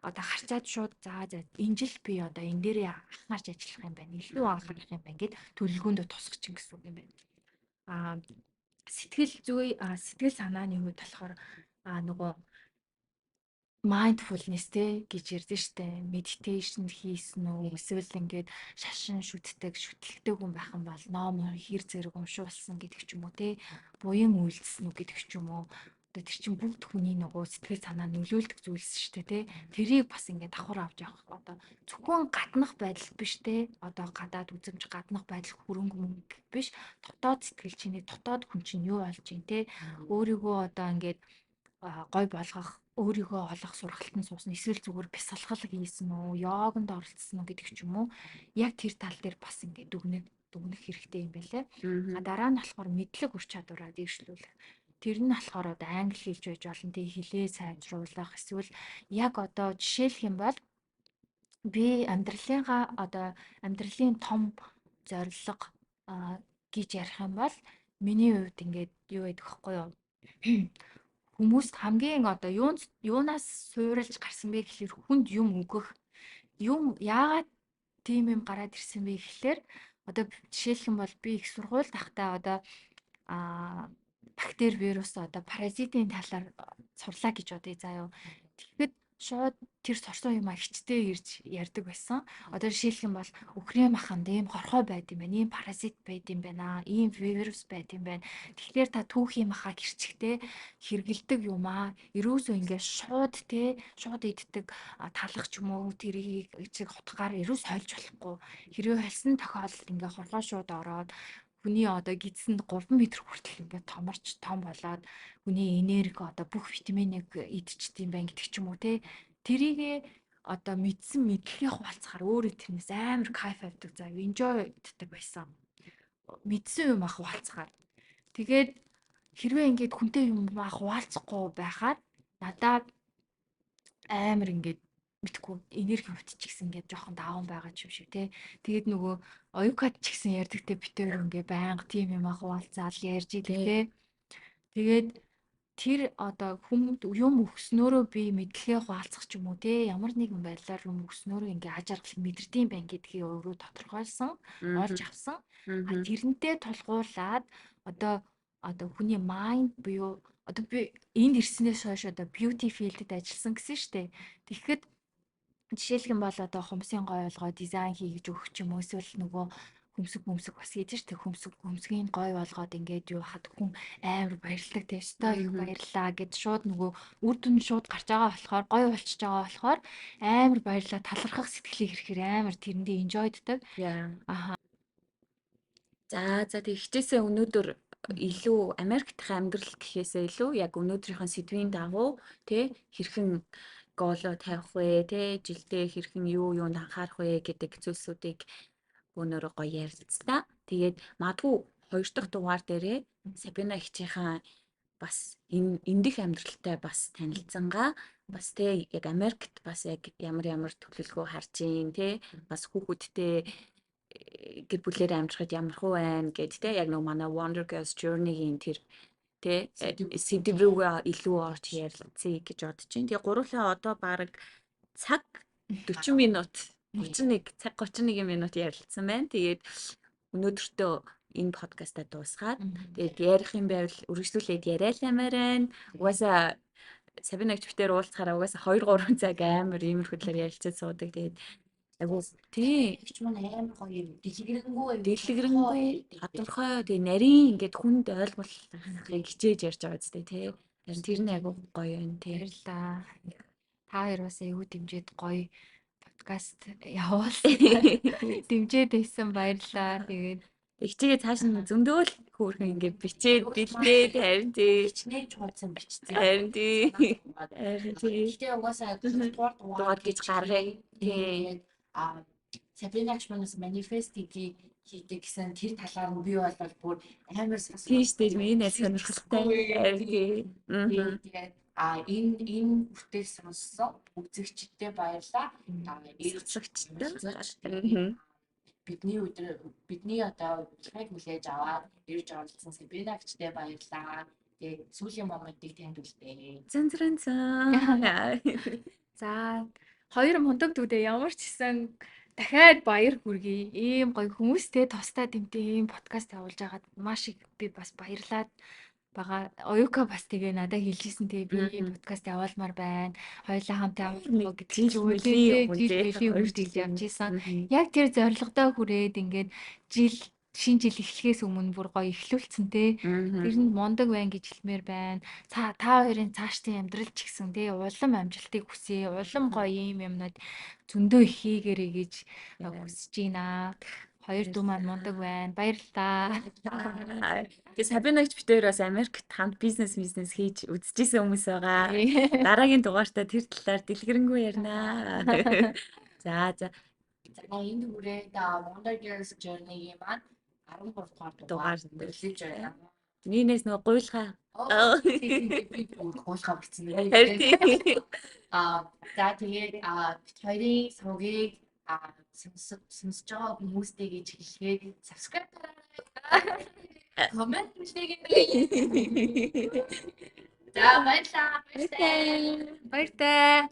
одоо харцаад шууд за энэ жил би одоо энэ дээр анхаарч ажиллах юм байна. Илүү анхаарах юм байна гэд төлөвлөгөөндөө тусах чинь гэсэн үг юм байна. Аа сэтгэл санааны хувьд болохоор нөгөө mindfulness те гэж ярьдэн штэ meditation хийсэн үү эсвэл ингээд шашин шүтдэг хүн байх юм бол ном хэр зэрэг уншуулсан гэдэг ч юм уу те буян үйлдэлсэн үү гэдэг ч юм уу одоо тэр чинь бүгд хүний нөгөө сэтгэл санаа нөлөөлдөг зүйлс штэ те тэрийг бас ингээд давхар авч явах одоо зөвхөн гаднах байдал биш те одоо гадаад үзэмж гаднах байдал хөрөнгө мөнгө биш дотоод сэтгэл чиний дотоод хүн чинь юу болж байна те өөрийгөө одоо ингээд гой болгох өөрийгөө олох сургалтанд суусан эсвэл зүгээр бясалгал хийсэн үү, йогонд оролцсон уу гэдэг ч юм уу. Яг тэр тал дээр бас ингээд дүгнэх хэрэгтэй юм байлээ. Дараа нь болохоор мэдлэг ур чадвараа дэвшлүүлэх. Тэр нь болохоор одоо англи хэлж байж болно, тэг хэлээ сайжруулах эсвэл яг одоо жишээлх юм бол би амьдралын том зорилго гэж ярих юм бол миний хувьд ингээд юу гэдэг вэ хөөе хүмүүст хамгийн одоо юунаас суурилж гарсан бэ гэхэлэр хүнд юм өгөх юм яагаад тийм юм гараад ирсэн бэ гэхэлэр одоо жишээлх юм бол би их сургуульд тахтаа одоо бактери вирус одоо паразитын талаар сурлаа гэж бодъё заа юу. Тэгэхэд шууд тэр сорсон юм хичтэй ирж ярьдаг байсан. Одоо жишээлх юм бол өхрийн маханд ийм хорхоо байд юм байна. Ийм паразит байд юм байна. Ийм вирус байд юм байна. Тэгэхээр та түүхийн махаа гэрчгтэй хэргэлдэг юм аа. Ерөөсөө ингээ шууд иддэг талах ч юм уу тэрийг эцэг хутгаар ерөөс хольж болохгүй. Хэрвээ холсон тохиолдолд ингээ хорхоо шууд ороод хүний одоо гидсэнд 3 м хүртэл ингээд томорч том болоод хүний энерги одоо бүх витаминыг идчихдэг юм байна гэдэг ч юм уу те. Тэрийгээ одоо мэдсэн мэдлэгээ хуваалцахаар өөрөө тэрнээс амар кайф авдаг заа enjoy иддэг байсан. Мэдсэн юм ах хуваалцахаар. Тэгээд хэрвээ ингээд хүнтэй юм ах хуваалцахгүй байхад надад амар ингээд мэдгүй энерги өвтчихсэн ингээд жоохон даун байгаа ч юм шиг те. Тэгээд нөгөө оюукад ч гэсэн ярьдаг те битээр ингээд байнга тийм юм хуваалцаал ярьж идэг те. Тэгээд тэр одоо хүмүүд юм өгснөөрөө би мэдлэгээ хуваалцах ч юм уу те ямар нэгэн байдлаар юм өгснөөрөө ингээ аж аргал мэдэрдэм байх гэдгийг өөрөө тодорхойлсон, олж авсан. Тэрнтэй тулгуурлаад одоо хүний майнд буюу одоо би энд ирснээс хойш одоо beauty field-д ажилласан гэсэн штэ. Тэгэхэд жишээлх юм бол одоо хумсын гой болгоо дизайн хийж өгөх ч юм уу эсвэл нөгөө хөмсг бас хийж штэ хөмсгийн гой болгоод ингээд юу хад хүн амар баярлаг тестаа их баярлаа гэд шууд нөгөө үр дүн шууд гарч байгаа болохоор гой болчихж байгаа болохоор амар баярлаа талархах сэтгэлийг ирэхээр амар тэрэндээ enjoyддаг. Аха. За тэгчээсээ өнөөдөр илүү Америк дахь амьдрал гэхээсээ илүү яг өнөөдрийнхөө сэдвийн дагуу тий хэрхэн гооло тавих вэ тий жилдээ хэрхэн юунд анхаарах вэ гэдэг зүйлсүүдийг өнөөрөө гоё ярилцлаа. Тэгээд магадгүй 2 дахь дугаар дээрээ Сабина ихчийнхаа бас эндих амьдралтай бас танилцсангаа бас тий яг Америкт бас яг ямар төлөвлөгөө харж ийн тий бас хүүхэдтэй гэр бүлээр амжихад ямар хөө байна гэд те яг нэг манай Wonder Girls Journey-ийн тэр те сэдв рүүгээ илүү орж ярилцъя гэж бодож байна. Тэгээ гурлаа одоо баг цаг 40 минут 31 минут ярилцсан байна. Тэгээд өнөөдөртөө энэ подкастаа дуусгаад тэгээд ярих юм байвал үргэлжлүүлээд яриалаамаар байна. Угаасаа Сабинагч битээр уулзахаараа угаасаа 2-3 цаг амар иймэрхүүдлэр ярилцаад суудаг. Тэгээд Айгу тий. Игч маань амар гоё юм. Дэлгэрэнгүй тодорхой тий нарийн ингээд хүнд ойлгуулахыг хичээж ярьж байгаа үстэй тий. Харин тэр нь айгу гоё байна тий. Баярлалаа. Та хоёр бас аюу дэмжиж гоё подкаст явуулсан. Дэмжиж байсан баярлалаа. Тэгээд Ихчигээ цааш нь зөндөөл хөөрхөн ингээд бичээд бэлдээд харин тий. Хичнээн чуулсан бичсэн. Харин тий. Харин тий. Гэхдээ угаасаа 2 дугаар Гэж гаргая. Тий. Сабинагч манаас манифест хийдэг гэсэн тэр талаар нь би бол бүр амар Тийш дээ миний сонирхолтой. Харин тий. Тэгээд энэ бүтээл сонссон үзэгчдэд баярлалаа. Эцэгчтэй. Бидний одоо урилгыг хүлээж аваад ирж оролцсон Сабинагчтай баярлалаа. Тэгээд сүүлийн моментыг танд үлдээ. Зэнзрэн. за хоёр мундаг дүүдээ ямар ч гэсэн дахиад баяр хүргэе. Ийм гоё хүмүүстэй тустай дэмтэй ийм подкаст явуулж байгаад маш их би бас баярлаад байгаа. Оюука бас тэгээ надад хэлжсэн тэгээ би ийм подкаст явуулмаар байна. Хоёулаа хамтаа явуулах гэж жил үлийн үйл үйл явж исэн. Яг тэр зорилгодоо хүрээд ингээд шинэ жил эхлэхээс өмнө бүр гоё эхлүүлсэн те. Тэр нь мундаг байна гэж хэлмээр байна. Та хоёрын цаашдын амьдрал ч гэсэн те улам амжилтыг хүсье. Улам гоё юм юмнууд зөндөө их хийгээрэй гэж хүсэж байна. Хоёр дүү маань мундаг байна. Баярлалаа. Тэгээ Сабинагч битээр бас Америкт хамт бизнес хийж үзчихсэн хүмүүс байгаа. Дараагийн дугаартаа тэр талаар дэлгэрэнгүй ярина. За. Энэ хүрээд Wonder Girls Journey-ийн маань 13 дугаар дэлгэж байна. Нийнээс нөгөө гуйлгаа. Би гуйлгаа бичсэн. За тэгээд бит хоёрын сувгийг сонсож байгаа хүмүүстэй гэж хэлгээд subscribe дараарай. Comment хийгээрэй. За баярлалаа. Баяртай.